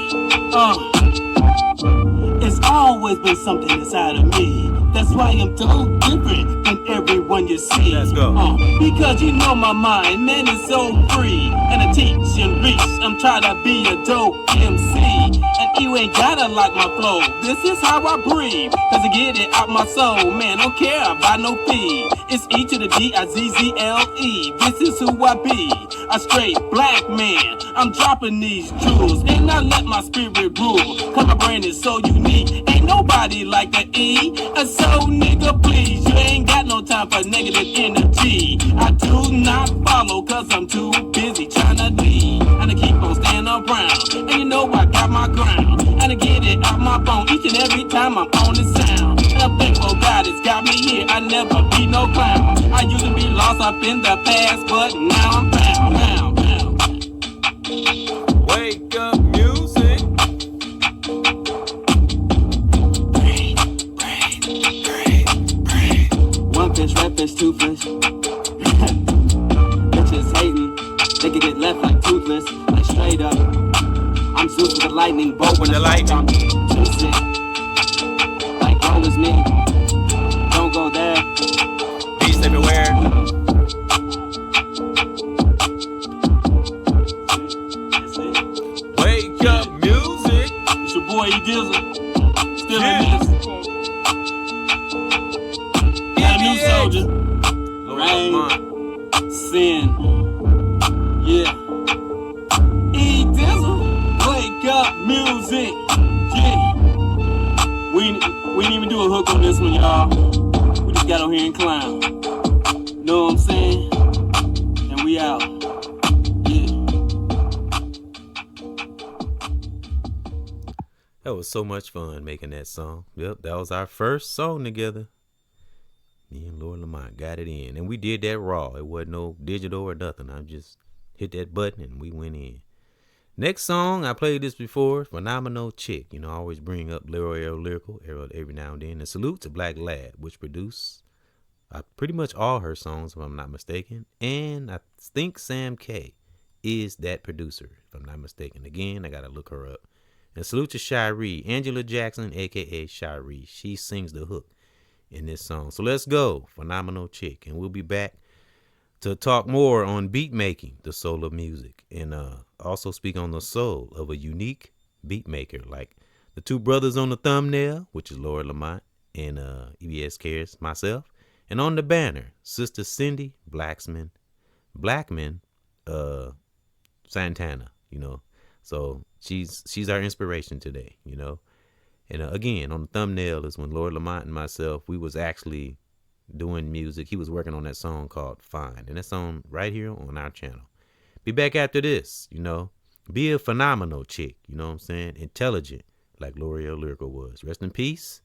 It's always been something inside of me. That's why I'm so different than everyone you see. Let's go. Because you know my mind, man, is so free. And I teach and reach. I'm trying to be a dope MC. And you ain't gotta like my flow. This is how I breathe. Cause I get it out my soul. Man, don't care about no fee. It's E to the D-I-Z-Z-L-E. This is who I be. A straight black man. I'm dropping these jewels. And I let my spirit rule. Cause my brain is so unique. Ain't nobody like the E. So nigga please, you ain't got no time for negative energy. I do not follow cause I'm too busy trying to lead. And I keep on standing around. And you know I got my ground. And I get it out my bone each and every time I'm on the sound. And I'm thankful God has got me here. I never be no clown. I used to be lost up in the past, but now I'm found. Wake up, music. with a lightning bolt. With the lightning. Like roll is me. Don't go there. Peace everywhere. Wake up music. It's your boy E Dizzle. Still in this. Got a new soldier. Rain. Sin. Yeah. E Dizzle. Wake up music. Yeah. We didn't even do a hook on this one, y'all. We just got on here and clown. Know what I'm saying? And we out. Yeah. That was so much fun making that song. Yep, that was our first song together. Me and Lord Lamont got it in. And we did that raw. It wasn't no digital or nothing. I just hit that button and we went in. Next song, I played this before, Phenomenal Chick. You know, I always bring up Leroy Lyrical every now and then. And salute to Black Lad, which produced pretty much all her songs, if I'm not mistaken. And I think Sam K is that producer, if I'm not mistaken. Again, I got to look her up. And salute to Shiree, Angela Jackson, a.k.a. Shiree. She sings the hook in this song. So let's go, Phenomenal Chick. And we'll be back to talk more on beat making, the soul of music. And also speak on the soul of a unique beat maker, like the two brothers on the thumbnail, which is Lord Lamont and EBXCARES, myself. And on the banner, Sister Cindy Blackman, Santana, you know. So she's our inspiration today, you know. And again, on the thumbnail is when Lord Lamont and myself, we was actually doing music. He was working on that song called Fine. And that's on right here on our channel. Be back after this, you know. Be a phenomenal chick, you know what I'm saying? Intelligent, like L'Oreal Lyrical was. Rest in peace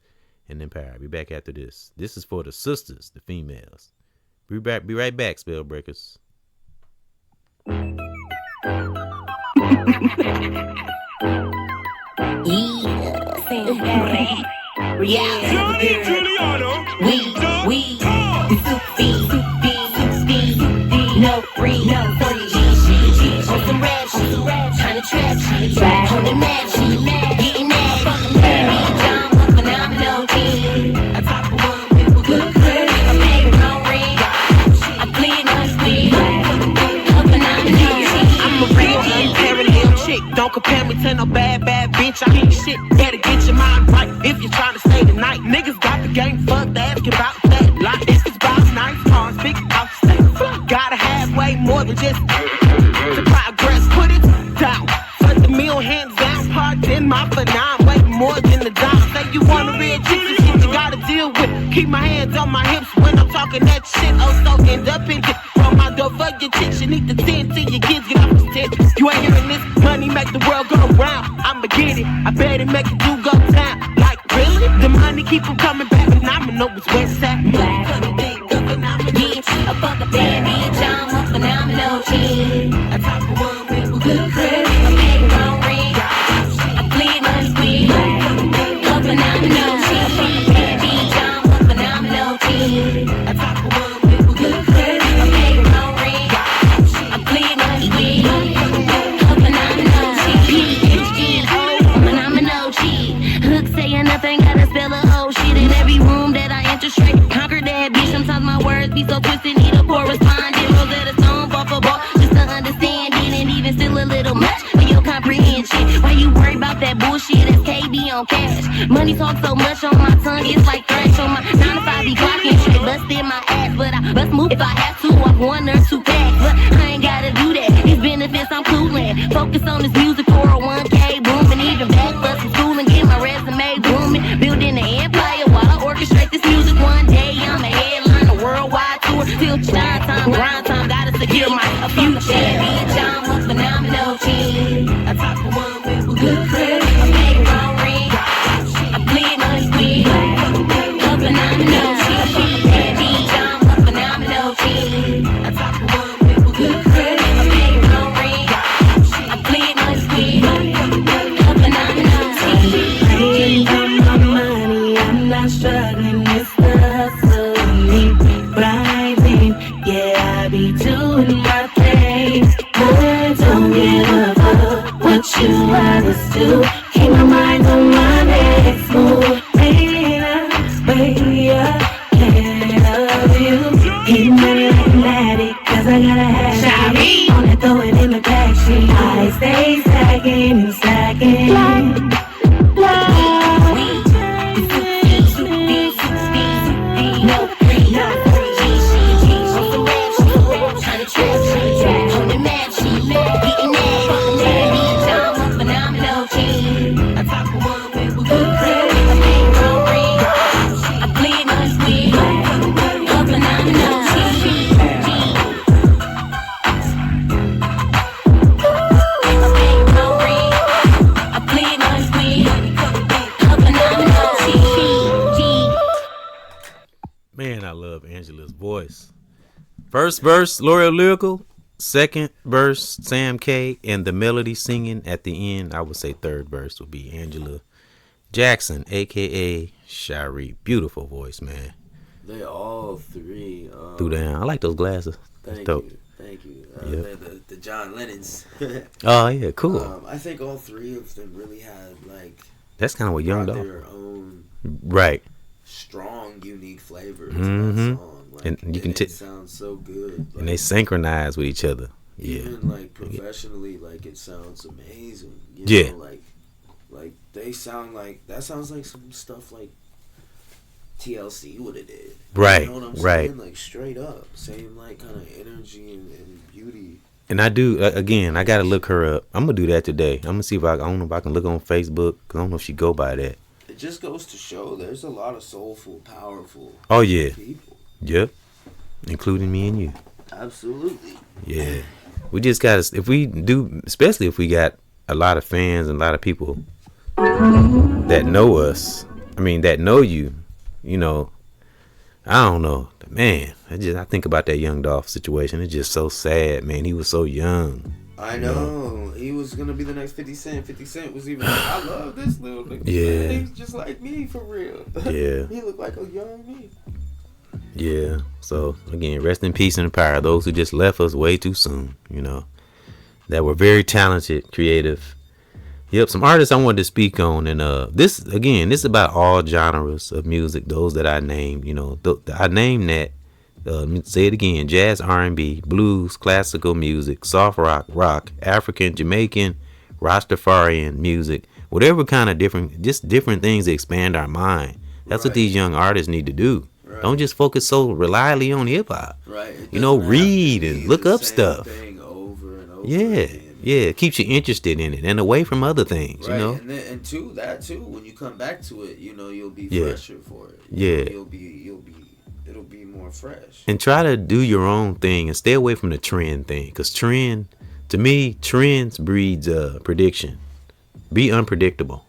and in power. Be back after this. This is for the sisters, the females. Be right back, spell breakers. No free, no free. On some rap shit, tryna trap shit. On the mad shit, getting mad. I'm phenomenal team. I top of one with good credit. I made it no ring. I clean my sleeve. I'm phenomenal team. I'm a real parallel chick. Don't compare me to no bad bitch. I ain't shit. Better get your mind right if you're trying to stay the night. Niggas got the game fucked. Asking about that life. This is about nice cars, big house, stay fly. Gotta have way more than just to progress. Put it down. Put the meal hands down. Part in my phenomenon. Way more than the dime. Say you want a real chick, this shit you gotta deal with. Keep my hands on my hips when I'm talking that shit. Oh, so end up in it. From my door for your chicks. You need to tend to your kids. Get off the tent. You ain't hearing this. Money make the world go round. I'ma get it. I bet it make it do go down. Like really? The money keep them coming back. And I'ma know it's where it's at. Yeah, a fuck a bad bitch, I'm a phenomenal chick. I top of one with good credit. I made it wrong ring. I clean my squeeze. A phenomenal chick. Bad bitch, I'm a phenomenal chick. I top of one with good credit. I made it wrong ring. I clean my squeeze. A phenomenal chick. Phenomenal chick. Hook saying nothing, gotta spell a whole shit in every room that I enter straight. Conquer that bitch, sometimes my words be so twisted, need a correspondent. Rosetta Stone, ball for ball, just to understand it, and even still a little much for your comprehension. Why you worry about that bullshit? That's KB on cash. Money talk so much on my tongue, it's like thresh on my 9 to 5 be clocking straight, busting my ass, but I bust move if I have to. Off 1 or 2 packs, but I ain't gotta do that. These benefits I'm coolin'. Focus on this music for a 1K booming, even back for some school and get my resume booming. Building an empire while I orchestrate this music. One day I'm a headline, a worldwide tour. Till shine time, grind time, gotta secure my future. Bitch, I'm a phenomenal chick. I top of one with good credit. I made it wrong ring. I bleed my squeeze. A phenomenal chick. Bitch, I'm a phenomenal chick. I top of one with good credit. I made it wrong ring. I bleed my squeeze. move. Keep my mind on my next move. Baby, I can't love you. Keep money like an addict, cause I gotta have it. Wanna throw it in the backseat. I stay stacking and stacking. Man, I love Angela's voice. First verse, L'Oreal Lyrical. Second verse, Sam K. And the melody singing at the end, I would say third verse would be Angela Jackson, a.k.a. Shari. Beautiful voice, man. They all three. Threw down. I like those glasses. Thank you. Yep. The John Lennons. Oh, yeah, cool. I think all three of them really had, like... That's kind of what Young Dog... their own... Right. Strong, unique flavor to Mm-hmm. that song. Like, and you can it sounds so good. Like, and they synchronize with each other. Even, like, professionally, like, it sounds amazing. You know, Like, they sound like... That sounds like some stuff, like, TLC would have did. Right, You know what I'm right. saying? Like, straight up. Same, like, kind of energy and beauty. And I do, again, I got to look her up. I'm going to do that today. I'm going to see if I don't know if I can look on Facebook, because I don't know if she go by that. It just goes to show there's a lot of soulful, powerful Oh, yeah. people. Yep. Including me and you. Absolutely. Yeah. We just got to, if we do, especially if we got a lot of fans and a lot of people that know us, that know you, I don't know. Man, I think about that Young Dolph situation. It's just so sad, man. He was so young. I know. He was going to be the next 50 Cent. 50 Cent was even like, I love this little nigga. Yeah. Man, he's just like me, for real. Yeah. He looked like a young me. Yeah. So, again, rest in peace and power. Those who just left us way too soon, that were very talented, creative. Yep, some artists I wanted to speak on. And this is about all genres of music, those that I named. I named that. Say it again: jazz, R&B, blues, classical music, soft rock, African, Jamaican, Rastafarian music, whatever kind of different things that expand our mind. That's what these young artists need to do. Right. Don't just focus so reliably on hip hop. Right. Read and look up stuff. Over and over again. Yeah, it keeps you interested in it and away from other things, right. And too, when you come back to it, you'll be fresher for it. It'll be more fresh. And try to do your own thing and stay away from the trend thing, because to me, trends breeds prediction. Be unpredictable.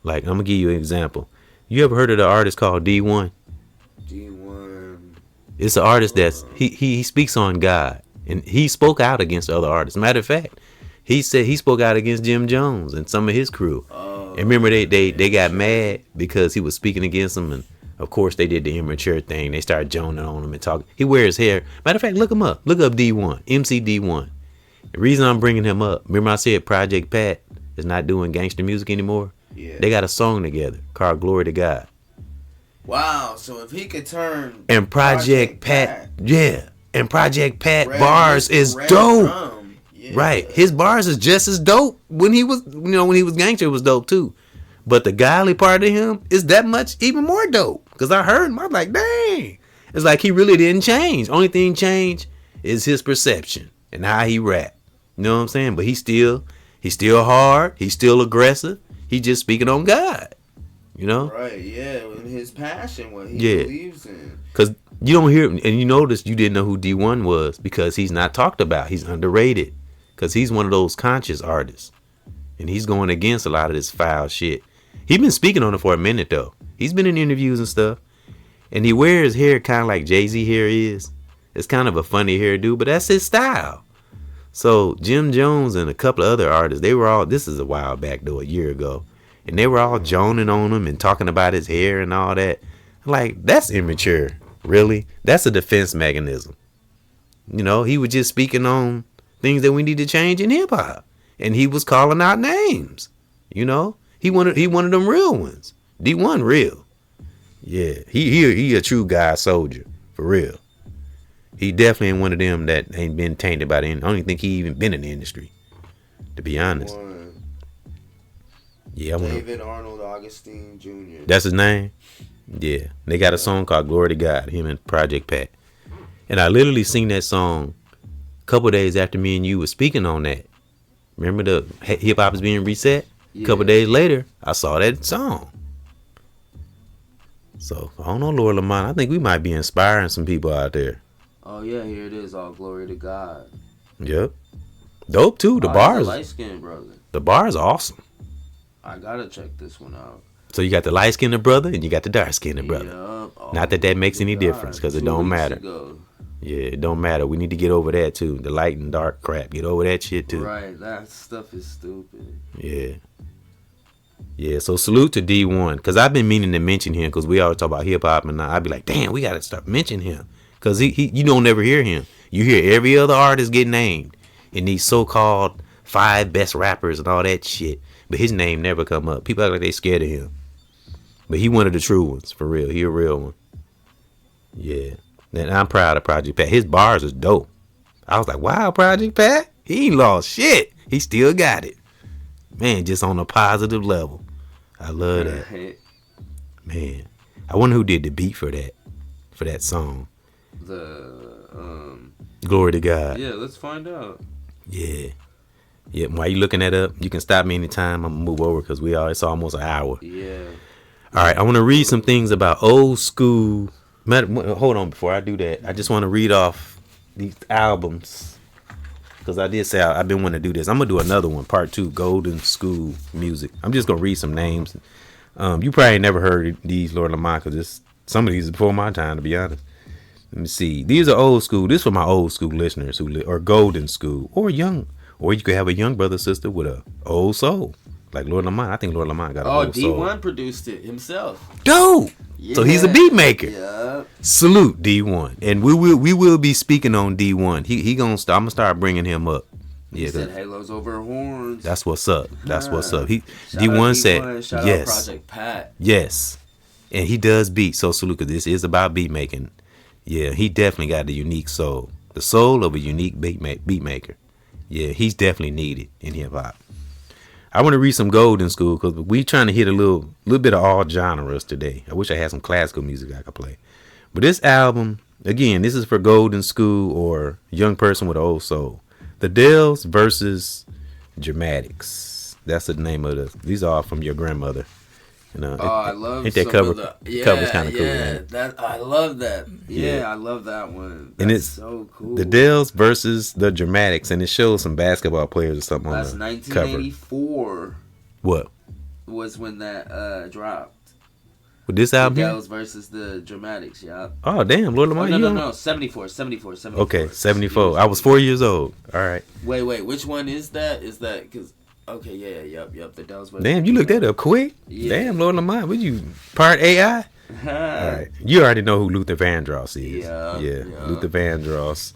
Like, I'm gonna give you an example. You ever heard of the artist called D1? D1. It's an artist that's he speaks on God, and he spoke out against other artists. Matter of fact, he said he spoke out against Jim Jones and some of his crew. And remember, they got mad because he was speaking against them, and of course they did the immature thing. They started joning on him and talking. He wears hair. Matter of fact, look him up. Look up D1, MC D1. The reason I'm bringing him up, remember I said Project Pat is not doing gangster music anymore? Yeah. They got a song together called Glory to God. Wow, so if he could turn... And Project Pat, yeah. And Project Pat bars is dope. Yeah. Right. His bars is just as dope. When he was gangster, it was dope too. But the godly part of him is that much even more dope. Because I heard him, I was like, dang. It's like he really didn't change. Only thing changed is his perception and how he rap. You know what I'm saying? But he's still hard. He's still aggressive. He's just speaking on God. Right, yeah. And his passion, what he believes in. Because you don't hear, and you notice you didn't know who D1 was because he's not talked about. He's underrated. Because he's one of those conscious artists. And he's going against a lot of this foul shit. He's been speaking on it for a minute, though. He's been in interviews and stuff. And he wears hair kind of like Jay-Z hair is. It's kind of a funny hairdo, but that's his style. So Jim Jones and a couple of other artists, they were all, this is a while back though, a year ago. And they were all joning on him and talking about his hair and all that. Like, that's immature. Really? That's a defense mechanism. He was just speaking on things that we need to change in hip hop. And he was calling out names. You know, he one of them real ones. D1 real. Yeah, he a true guy soldier for real. He definitely ain't one of them that ain't been tainted by the. I don't even think he even been in the industry, to be honest. Yeah, David Arnold Augustine Jr. That's his name. Yeah, they got a song called "Glory to God." Him and Project Pat. And I literally seen that song a couple days after me and you was speaking on that. Remember the hip hop is being reset? Yeah. A couple days later, I saw that song. So I don't know, Lord Lamont. I think we might be inspiring some people out there. Oh yeah, here it is. All glory to God. Yep. Dope too. The bars. Light skinned brother. The bar is awesome. I gotta check this one out. So you got the light skinned brother and you got the dark skinned brother. Yep. Not that makes any difference, because it don't matter. Yeah, it don't matter. We need to get over that too. The light and dark crap. Get over that shit too. Right. That stuff is stupid. Yeah. Yeah. So salute to D1, because I've been meaning to mention him, because we always talk about hip hop, and I'd be like, damn, we gotta start mentioning him, because he you don't never hear him. You hear every other artist get named in these so-called 5 best rappers and all that shit, but his name never come up. People act like they scared of him, but he one of the true ones for real. He a real one. Yeah. And I'm proud of Project Pat. His bars is dope. I was like, wow, Project Pat, he ain't lost shit. He still got it. Man, just on a positive level. I love that. Man, I wonder who did the beat for that song. Glory to God. Yeah, let's find out. Yeah. Yeah, while you looking that up, you can stop me anytime. I'm gonna move over, because it's almost an hour. Yeah. All right, I want to read some things about old school. Hold on, before I do that, I just want to read off these albums, because I did say I've been wanting to do this. I'm gonna do another one, part 2, Golden School Music. I'm just gonna read some names. You probably never heard these, Lord Lamont, because some of these is before my time, to be honest. Let me see. These are old school. This is for my old school listeners or golden school, or young, or you could have a young brother sister with a old soul, like Lord Lamont. I think Lord Lamont got a old soul. D1 produced it himself. Dope. Yeah. So he's a beat maker. Yeah. Salute D1, and we will be speaking on D1. He gonna start. I'm gonna start bringing him up. Yeah, he said halos over horns. That's what's up. That's what's up. D1 said yes. Out Project Pat. Yes, and he does beat. So salute, because this is about beat making. Yeah, he definitely got the unique soul, the soul of a unique beat maker. Yeah, he's definitely needed in hip hop. I want to read some Golden School, because we trying to hit a little bit of all genres today. I wish I had some classical music I could play. But this album, again, this is for Golden School or young person with an old soul. The Dells versus Dramatics. That's the name of these are all from your grandmother. You know, I love that cover. Cover's kind of cool. Yeah, I love that. Yeah, I love that one. That's and it's so cool. The Dells versus the Dramatics, and it shows some basketball players or something That's on the 1984. Cover. What was when that dropped? With this album? The Dells versus the Dramatics. Yeah. Oh damn, Lord Lamont. No. 74. Okay, 74. I was 4 years old. All right. Wait. Which one is that? Is that because? Okay, yep. The Dells versus. Damn, you looked that up quick. Yeah. Damn, Lord Lamont. What you part AI? All right. You already know who Luther Vandross is. Yeah. Luther Vandross.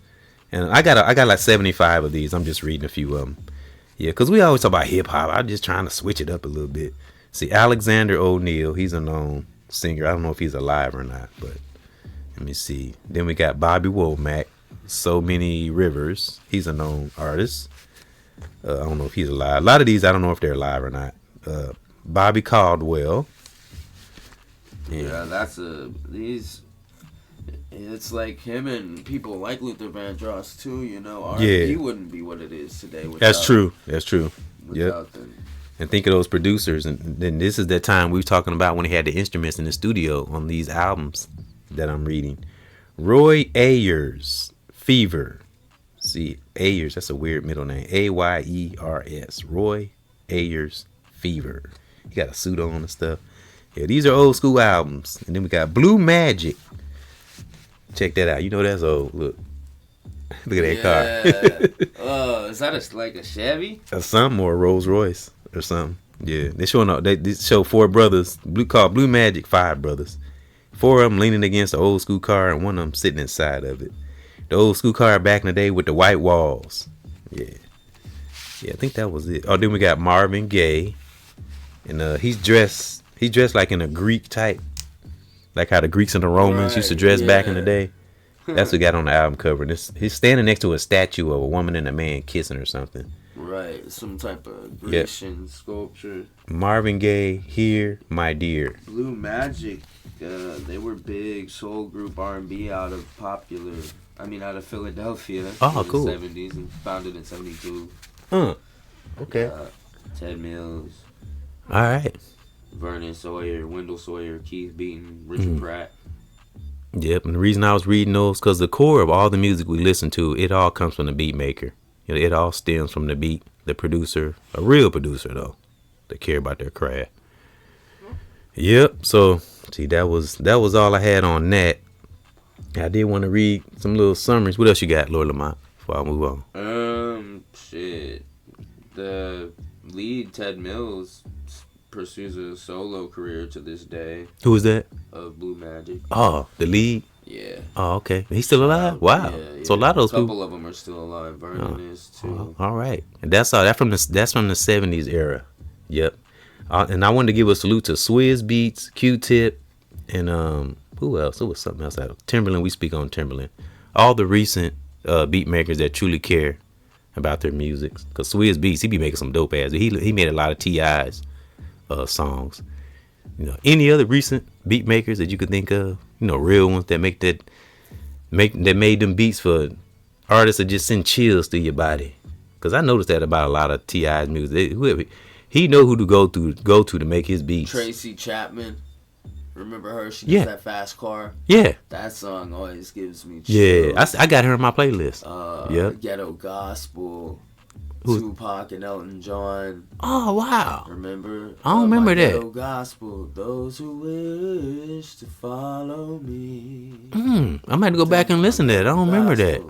And I got like 75 of these. I'm just reading a few of them. Yeah, because we always talk about hip hop. I'm just trying to switch it up a little bit. See, Alexander O'Neal, he's a known singer. I don't know if he's alive or not, but let me see. Then we got Bobby Womack, So Many Rivers. He's a known artist. I don't know if he's alive. A lot of these, I don't know if they're alive or not. Bobby Caldwell. Yeah, it's like him and people like Luther Vandross too, you know. R&B wouldn't be what it is today. That's true. Yep. Them. And think of those producers, and then this is that time we were talking about when he had the instruments in the studio on these albums that I'm reading. Roy Ayers, Fever. See, Ayers, that's a weird middle name. Ayers. Roy Ayers, Fever. He got a suit on and stuff. Yeah, these are old school albums. And then we got Blue Magic. Check that out. You know that's old. Look at that car. Is that like a Chevy? Or something, or a Rolls Royce or something. Yeah, they show 4 brothers. Called Blue Magic, 5 brothers. 4 of them leaning against the old school car, and one of them sitting inside of it. The old school car back in the day with the white walls. Yeah, I think that was it. Oh, then we got Marvin Gaye. and he's dressed like in a Greek type, like how the Greeks and the Romans used to dress back in the day. That's what got on the album cover. And he's standing next to a statue of a woman and a man kissing or something. Right, some type of Grecian sculpture. Marvin Gaye, Here, My Dear. Blue Magic, they were big soul group R&B out of Philadelphia. Oh, in cool. The 70s and founded in 72. Okay. Ted Mills. All right. Vernon Sawyer, Wendell Sawyer, Keith Beaton, Richard Pratt. Yep, and the reason I was reading those because the core of all the music we listen to, it all comes from the beat maker. You know, it all stems from the beat, the producer, a real producer though, that care about their craft. Yep. So see, that was all I had on that. I did want to read some little summaries. What else you got, Lord Lamont? Before I move on. Shit. The lead, Ted Mills, pursues a solo career to this day. Who is that? Of Blue Magic. Oh, the lead. Yeah. Oh, okay. He's still alive. Wow. Yeah. So a lot of those people. A couple people. of them are still alive. Vernon is too. All right. And that's all. That's from the 70s era. Yep. And I wanted to give a salute to Swizz Beatz, Q-Tip, and who else? It was something else. Timberland. We speak on Timberland. All the recent beat makers that truly care about their music. Because Swizz Beatz, he be making some dope ass. He made a lot of T.I.'s songs. You know, any other recent beat makers that you could think of? You know, real ones that made them beats for artists that just send chills through your body. Because I noticed that about a lot of T.I.'s music. He know who to go to make his beats. Tracy Chapman. Remember her? She does that fast car. Yeah. That song always gives me chills. Yeah, I got her on my playlist. Ghetto Gospel. Tupac and Elton John. Oh, wow. Remember? I don't remember that. Ghetto Gospel. Those who wish to follow me. I'm going to have to go back and listen to that. I don't remember that.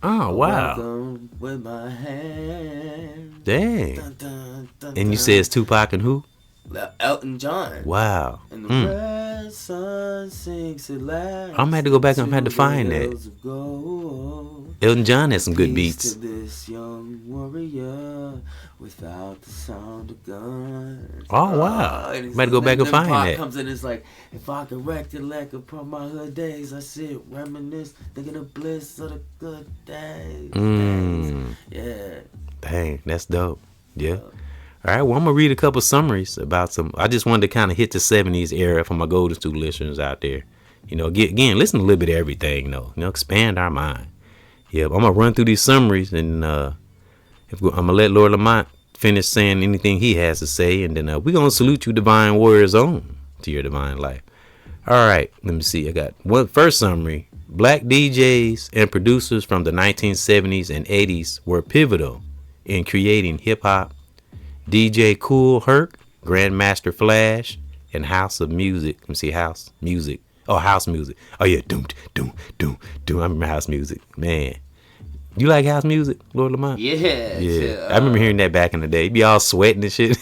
Oh, wow. With my hand. Dang. Dun, dun, dun, And you said it's Tupac and who? Elton John. Wow. And the red sun sinks at last. I'm going to have to go back and have to find that. Elton John has some good beats. To this young warrior without the sound of guns. Oh, wow. I'm going to go back and find that. Comes in, it's like, if I could recollect upon my hood days, I sit, reminisce, thinking of bliss of the good days. Yeah. Dang, that's dope. Yeah. All right, well, I'm going to read a couple summaries about some. I just wanted to kind of hit the 70s era for my Golden Stew listeners out there. You know, again, listen to a little bit of everything, though. You know, expand our mind. Yeah, I'm going to run through these summaries, and I'm going to let Lord Lamont finish saying anything he has to say, and then we're going to salute you, Divine Warriors on, to your divine life. All right, let me see. I got one first summary. Black DJs and producers from the 1970s and 80s were pivotal in creating hip-hop. DJ Kool Herc, Grandmaster Flash, and House of Music. Let me see, House Music. Oh, House Music. Oh, yeah, doom. I remember House Music. Man. You like house music, Lord Lamont? Yeah. I remember hearing that back in the day. Be all sweating and shit.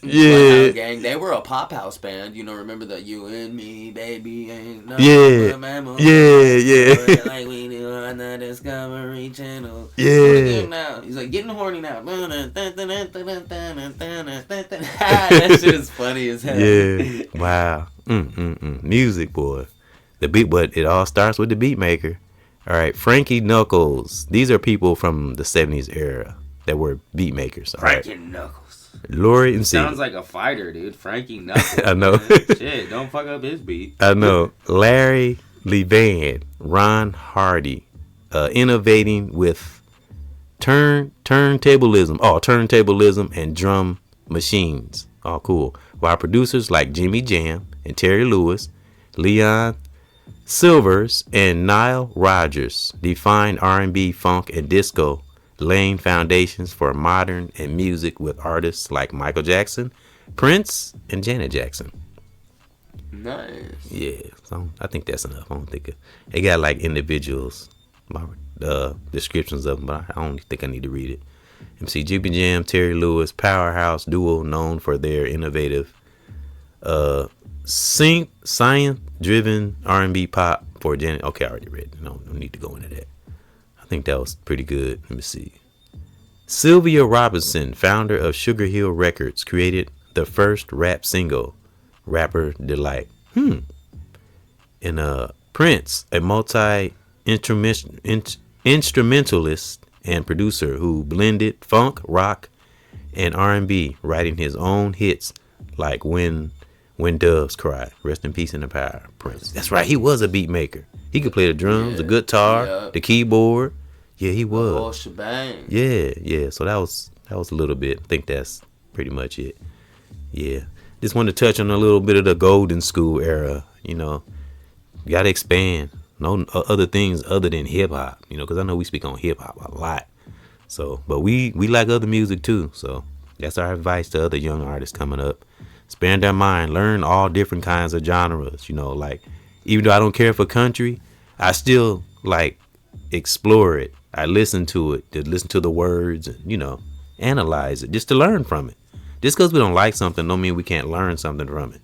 Yeah, gang. They were a pop house band. You know, remember the You and Me, Baby Ain't No Yeah. Like we do on the Discovery Channel. Yeah. Now. He's like, getting horny now. That shit is funny as hell. Yeah. Wow. Music, boy. The beat, but it all starts with the beat maker. All right, Frankie Knuckles. These are people from the 70s era that were beat makers. Frankie Knuckles. Lori and sounds like a fighter, dude. Frankie Knuckles. I know. Shit, don't fuck up his beat. I know. Larry Levan, Ron Hardy, innovating with turntablism and drum machines. Oh, cool. While producers like Jimmy Jam and Terry Lewis, Leon Silvers, and Nile Rodgers defined R&B, funk, and disco, laying foundations for modern and music with artists like Michael Jackson, Prince, and Janet Jackson. Nice. Yeah, so I think that's enough. I don't think they got like individuals, descriptions of them, but I don't think I need to read it. MC Jimmy Jam, Terry Lewis, powerhouse duo known for their innovative, science-driven R&B pop for Janet. Okay, I already read it. No need to go into that. I think that was pretty good. Let me see. Sylvia Robinson, founder of Sugar Hill Records, created the first rap single, Rapper Delight. And Prince, a multi-instrumentalist and producer who blended funk, rock, and R&B, writing his own hits like When Doves Cry. Rest in peace in the power, Prince. That's right, he was a beat maker. He could play the drums, the guitar, the keyboard. Yeah, he was. The whole shebang. Yeah. So that was a little bit. I think that's pretty much it. Yeah. Just wanted to touch on a little bit of the golden school era. You know, you got to expand. No other things other than hip hop. You know, because I know we speak on hip hop a lot. So, but we like other music too. So that's our advice to other young artists coming up. Expand their mind. Learn all different kinds of genres. You know, like even though I don't care for country, I still like explore it. I listen to it, to listen to the words, and, you know, analyze it, just to learn from it. Just because we don't like something don't mean we can't learn something from it.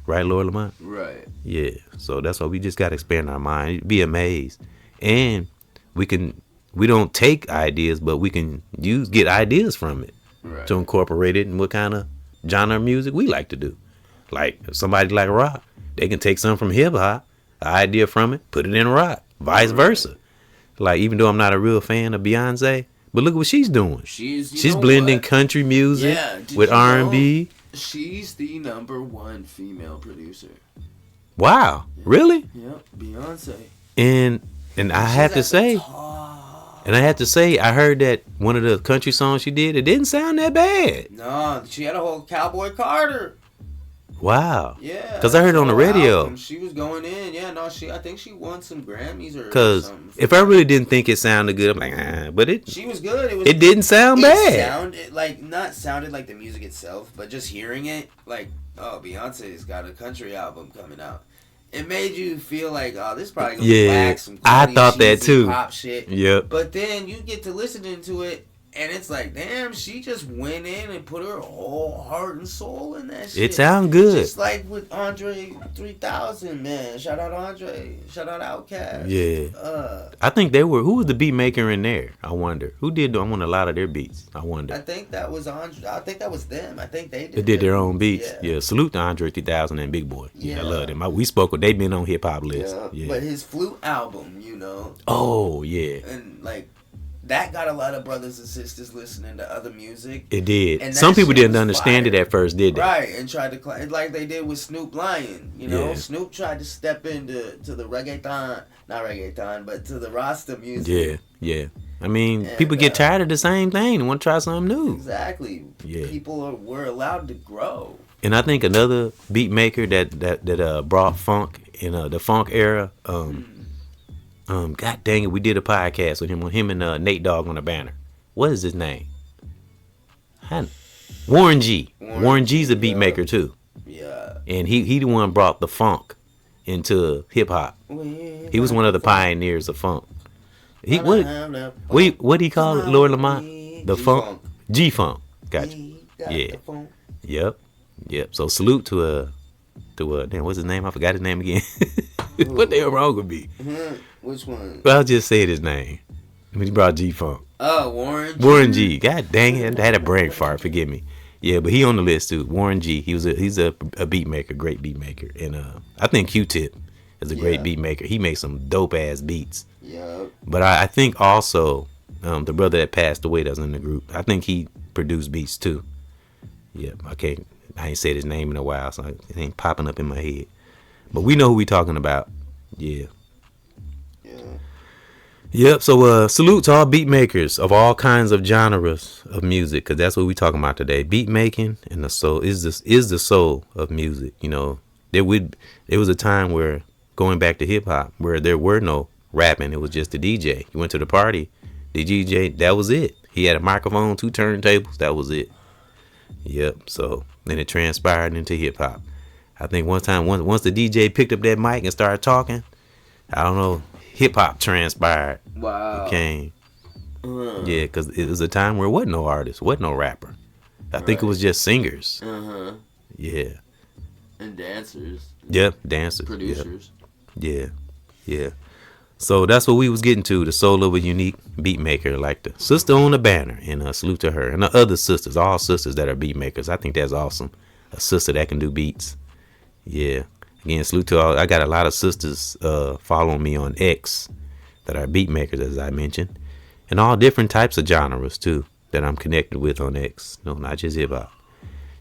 Right, Lord Lamont? Right. Yeah. So that's why we just got to expand our mind, be amazed. And we don't take ideas, but we can get ideas from it to incorporate it in what kind of genre of music we like to do. Like, if somebody like rock, they can take something from hip hop, an idea from it, put it in rock, vice versa. Like, even though I'm not a real fan of Beyonce, but look what she's doing. She's blending country music with R&B. She's the #1 female producer. Wow, really? Yep, Beyonce. And I have to say, I heard that one of the country songs she did, it didn't sound that bad. No, she had a whole Cowboy Carter. Wow. Yeah. Because I heard it on the radio. Album. She was going in. Yeah, no, I think she won some Grammys or something. Because if I really didn't think it sounded good, I'm like, but she was good. It didn't sound bad. It sounded like the music itself, but just hearing it, like, oh, Beyonce's got a country album coming out. It made you feel like, oh, this is probably gonna be whack, some I thought that too. Pop shit. Yep. But then you get to listening to it, and it's like, damn, she just went in and put her whole heart and soul in that shit. It sound good. Just like with Andre 3000, man. Shout out Andre. Shout out Outkast. Yeah. I think who was the beat maker in there? I wonder. Who did a lot of their beats? I wonder. I think that was Andre. I think that was them. I think they did their own beats. Yeah. Salute to Andre 3000 and Big Boy. Yeah, I love them. We spoke with, they've been on hip hop lists. Yeah. But his flute album, you know. Oh, yeah. And like, that got a lot of brothers and sisters listening to other music. It did. And some people didn't understand it at first, did they? Right, and tried to like they did with Snoop Lion. You know, Snoop tried to step into the not reggaeton, but to the Rasta music. Yeah. I mean, people get tired of the same thing and want to try something new. Exactly. Yeah. People were allowed to grow. And I think another beat maker that brought funk in the funk era. God dang it, we did a podcast with him and Nate Dogg on the banner. What is his name? Warren G. Warren G's a beat maker too. Yeah. And he the one brought the funk into hip hop. He was one of the pioneers of funk. What he call it, Lord Lamont? The G-Funk. G-Funk. Gotcha. Yeah. Yep. So salute to damn, what's his name? I forgot his name again. What the hell wrong with me? Which one? Well, I'll just say his name. When he brought G-Funk. Oh, Warren G. Warren G. God dang it. I had a brain fart. Forgive me. Yeah, but he on the list too. Warren G. He's a beat maker, great beat maker. And I think Q-Tip is a great beat maker. He makes some dope ass beats. Yeah. But I think also the brother that passed away that's in the group, I think he produced beats too. Yeah, I ain't said his name in a while, so it ain't popping up in my head. But we know who we talking about. Yeah. Yep. So salute to all beat makers of all kinds of genres of music, because that's what we talking about today. Beat making and the soul is the soul of music. You know, there was a time where, going back to hip hop, where there were no rapping. It was just the DJ. You went to the party, the DJ, that was it. He had a microphone, 2 turntables, that was it. Yep. So then it transpired into hip hop. I think once the DJ picked up that mic and started talking, I don't know, hip hop transpired. Wow. It came. Yeah, because it was a time where there wasn't no artist, wasn't no rapper. I think it was just singers. Yeah. And dancers. Yep, dancers. Producers. Yep. Yeah. So that's what we was getting to, the soul of a unique beat maker, like the sister on the banner, and salute to her and the other sisters, all sisters that are beat makers. I think that's awesome. A sister that can do beats. Yeah. Again, salute to all. I got a lot of sisters following me on X that are beat makers, as I mentioned, and all different types of genres too that I'm connected with on X. No, not just hip hop,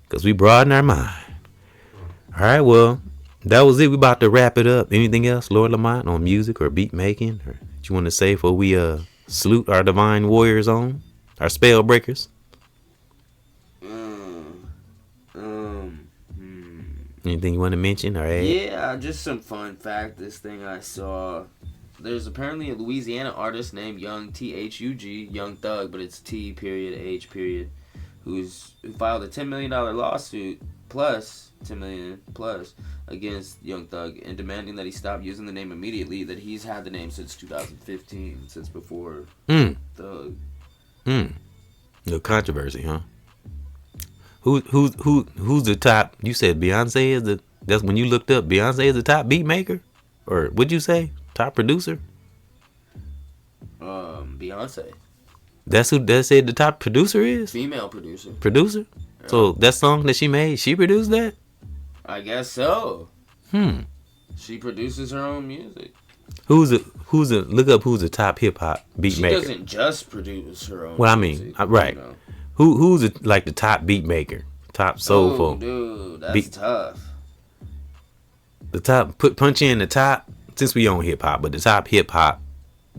because we broaden our mind. All right, well, that was it. We about to wrap it up. Anything else, Lord Lamont, on music or beat making, or what you want to say before we salute our divine warriors on our spell breakers? Anything you want to mention or add? Yeah, just some fun fact. This thing I saw. There's apparently a Louisiana artist named Young Thug, Young Thug, but it's T period H period, who filed a $10 million lawsuit plus $10 million plus against Young Thug and demanding that he stop using the name immediately. That he's had the name since 2015, since before Thug. No controversy, huh? Who's the top? You said Beyonce is the. That's when you looked up. Beyonce is the top beat maker, or what'd you say? Top producer? Beyonce. That's who that said the top producer is? Female producer. Producer? Yeah. So that song that she made, she produced that? I guess so. She produces her own music. Look up who's the top hip hop beat maker. She doesn't just produce her own music. Right. You know. Who's like the top beat maker? Top soulful. Oh, dude, that's tough. The top punch in the top, since we own hip hop, but the top hip hop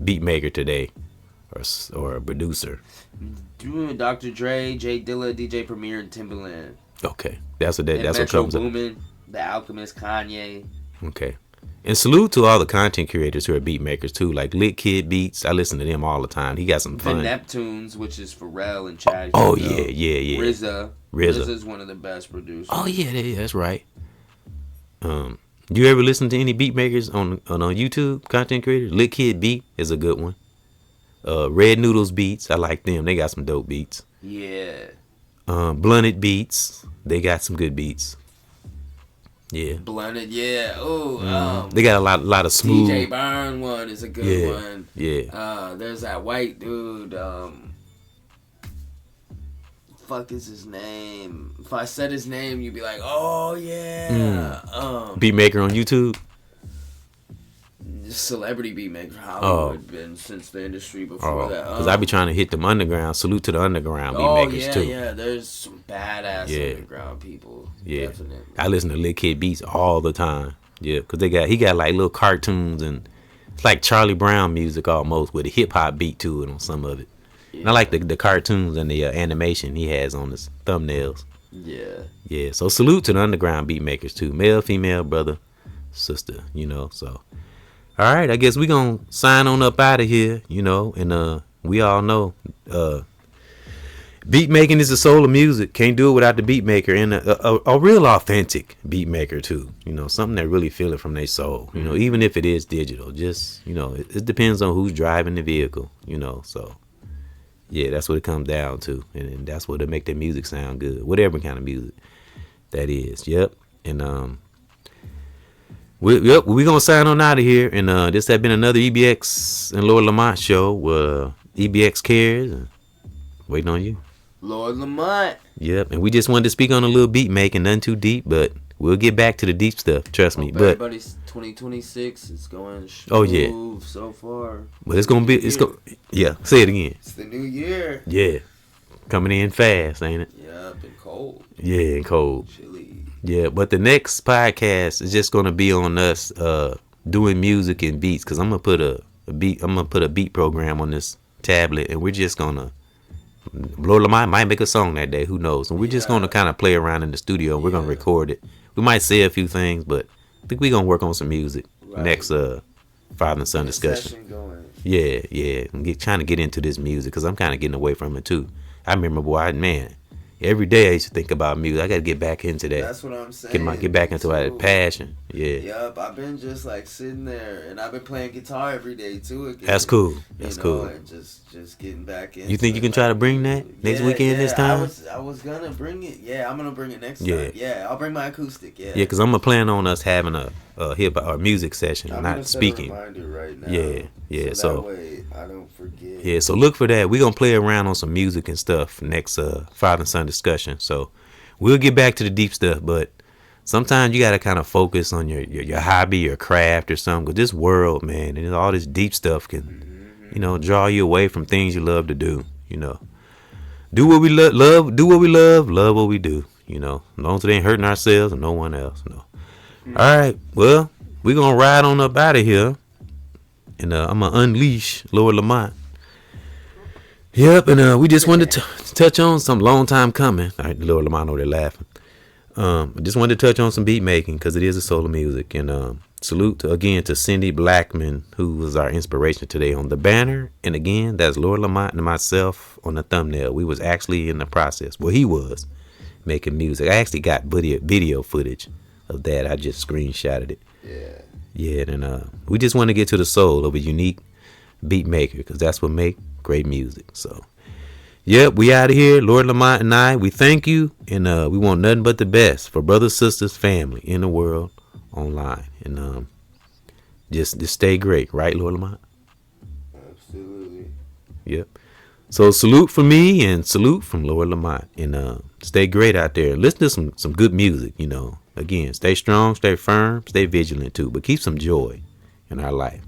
beat maker today, or a producer. Dr. Dre, Jay Dilla, DJ Premier, and Timbaland. Okay, that's what Metro comes Boomin, The Alchemist, Kanye. Okay, and salute to all the content creators who are beat makers too, like Lit Kid Beats. I listen to them all the time. He got some fun. The Neptunes, which is Pharrell and Chad. Oh yeah. RZA is one of the best producers. Oh yeah, that's right. You ever listen to any beat makers on YouTube, content creators? Lit Kid Beat is a good one. Red Noodles Beats, I like them. They got some dope beats. Yeah. Blunted Beats, they got some good beats. Yeah. Blunted, yeah. Oh, they got a lot of smooth. DJ Byrne one is a good one. Yeah. There's that white dude. Fuck is his name? If I said his name, you'd be like, oh yeah. Beat maker on YouTube. Celebrity beat maker. Hollywood been since the industry before that. Because I be trying to hit them underground. Salute to the underground beat makers too. Yeah. There's some badass underground people. Yeah. Definitely. I listen to Lit Kid Beats all the time. Yeah, because he got like little cartoons and it's like Charlie Brown music almost with a hip hop beat to it on some of it. Yeah. And I like the cartoons and the animation he has on his thumbnails. Yeah. Yeah. So salute to the underground beat makers too. Male, female, brother, sister, so. All right, I guess we gonna sign on up out of here, and we all know beat making is the soul of music. Can't do it without the beat maker, and a real authentic beat maker too. Something that really feel it from their soul. Even if it is digital, just it depends on who's driving the vehicle. So yeah, that's what it comes down to, and that's what make their music sound good, whatever kind of music that is. Yep, and we're gonna sign on out of here, and this has been another EBX and Lord Lamont show. EBX cares, waiting on you, Lord Lamont. Yep, and we just wanted to speak on a little beat making, nothing too deep, but we'll get back to the deep stuff. Trust me. But everybody's 2026 is going smooth so far. But it's gonna say it again. It's the new year. Yeah, coming in fast, ain't it? Yep, and cold. Yeah, and cold. Chilly. Yeah, but the next podcast is just gonna be on us doing music and beats, because I'm gonna put a beat program on this tablet, and we're just gonna Lord Lamont might make a song that day, who knows? And we're just gonna kind of play around in the studio, and we're gonna record it. We might say a few things, but I think we're gonna work on some music next father and son discussion. Yeah, and trying to get into this music, because I'm kind of getting away from it too. I remember, every day I used to think about music. I got to get back into that. That's what I'm saying. Get back into that passion. Yeah. Yep. I've been just like sitting there, and I've been playing guitar every day too. Again. That's cool. Cool. And just getting back in. You think you can try to bring that next weekend this time? I was gonna bring it. Yeah, I'm gonna bring it next time. Yeah, I'll bring my acoustic. Yeah. Yeah, because I'm gonna plan on us having a hip or music session, I'm not speaking. Right now, Yeah. So that way I don't forget. Yeah, so look for that. We're gonna play around on some music and stuff next father and son discussion. So we'll get back to the deep stuff, but sometimes you gotta kind of focus on your hobby, your craft, or something. Cause this world, man, and all this deep stuff can, draw you away from things you love to do. Do what we love. Do what we love. Love what we do. As long as it ain't hurting ourselves and no one else. No. All right. Well, we're gonna ride on up out of here, and I'm gonna unleash Lord Lamont. Yep, and we just wanted to touch on some long time coming. All right, Lord Lamont over there laughing. I just wanted to touch on some beat making because it is a soul of music, and salute again to Cindy Blackman, who was our inspiration today on the banner. And again, that's Lord Lamont and myself on the thumbnail. We was actually in the process. Well, he was making music. I actually got video footage of that. I just screenshotted it. Yeah, and we just want to get to the soul of a unique beat maker because that's what make great music. So, yep, we out of here. Lord Lamont and I, we thank you, and we want nothing but the best for brothers, sisters, family in the world, online, and just stay great, right, Lord Lamont? Absolutely. Yep. So salute from me and salute from Lord Lamont, and stay great out there. Listen to some good music. Again, stay strong, stay firm, stay vigilant too, but keep some joy in our life.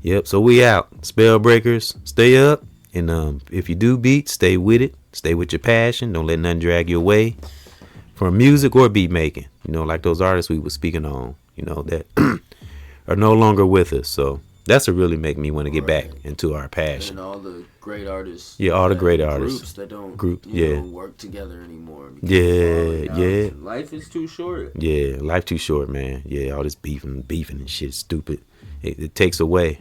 Yep. So we out. Spell breakers, stay up, and if you do beat, stay with it. Stay with your passion. Don't let nothing drag you away from music or beat making. Like those artists we were speaking on, that are no longer with us. So that's what really make me want to get back into our passion. And all the great artists. Yeah, all the great artists. Groups that don't work together anymore. Yeah. Life is too short. Yeah, life too short, man. Yeah, all this beefing and shit is stupid. It takes away.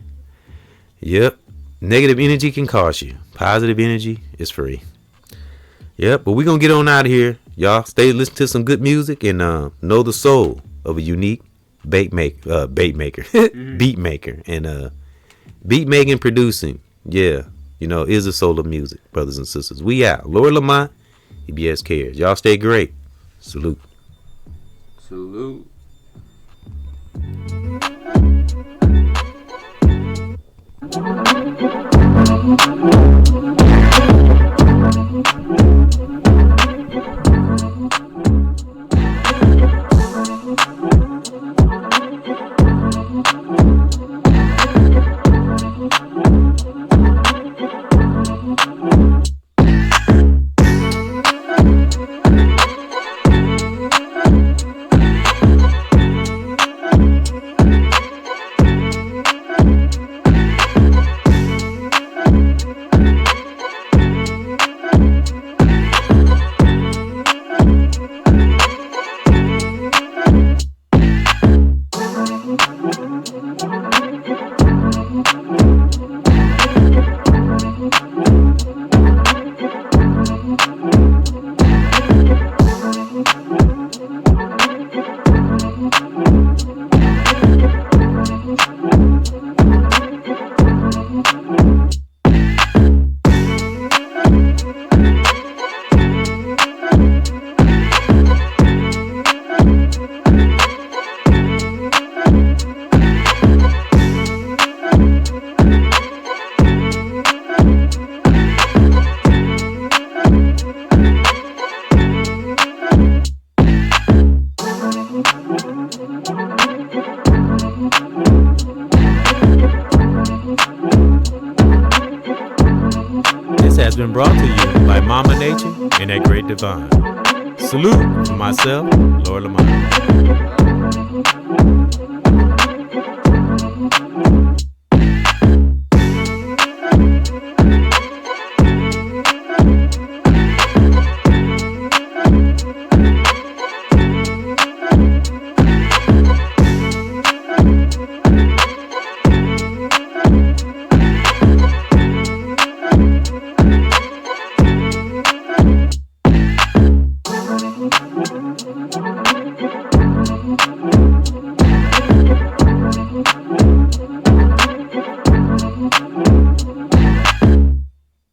Yep. Negative energy can cost you. Positive energy is free. Yep, but we're going to get on out of here. Y'all stay listen to some good music and know the soul of a unique beat maker. Beat maker. And beat making, producing, is the soul of music, brothers and sisters. We out. Lord Lamont, EBXCARES. Y'all stay great. Salute. Salute. Has been brought to you by Mama Nature and that great divine. Salute from myself, Lord Lamont.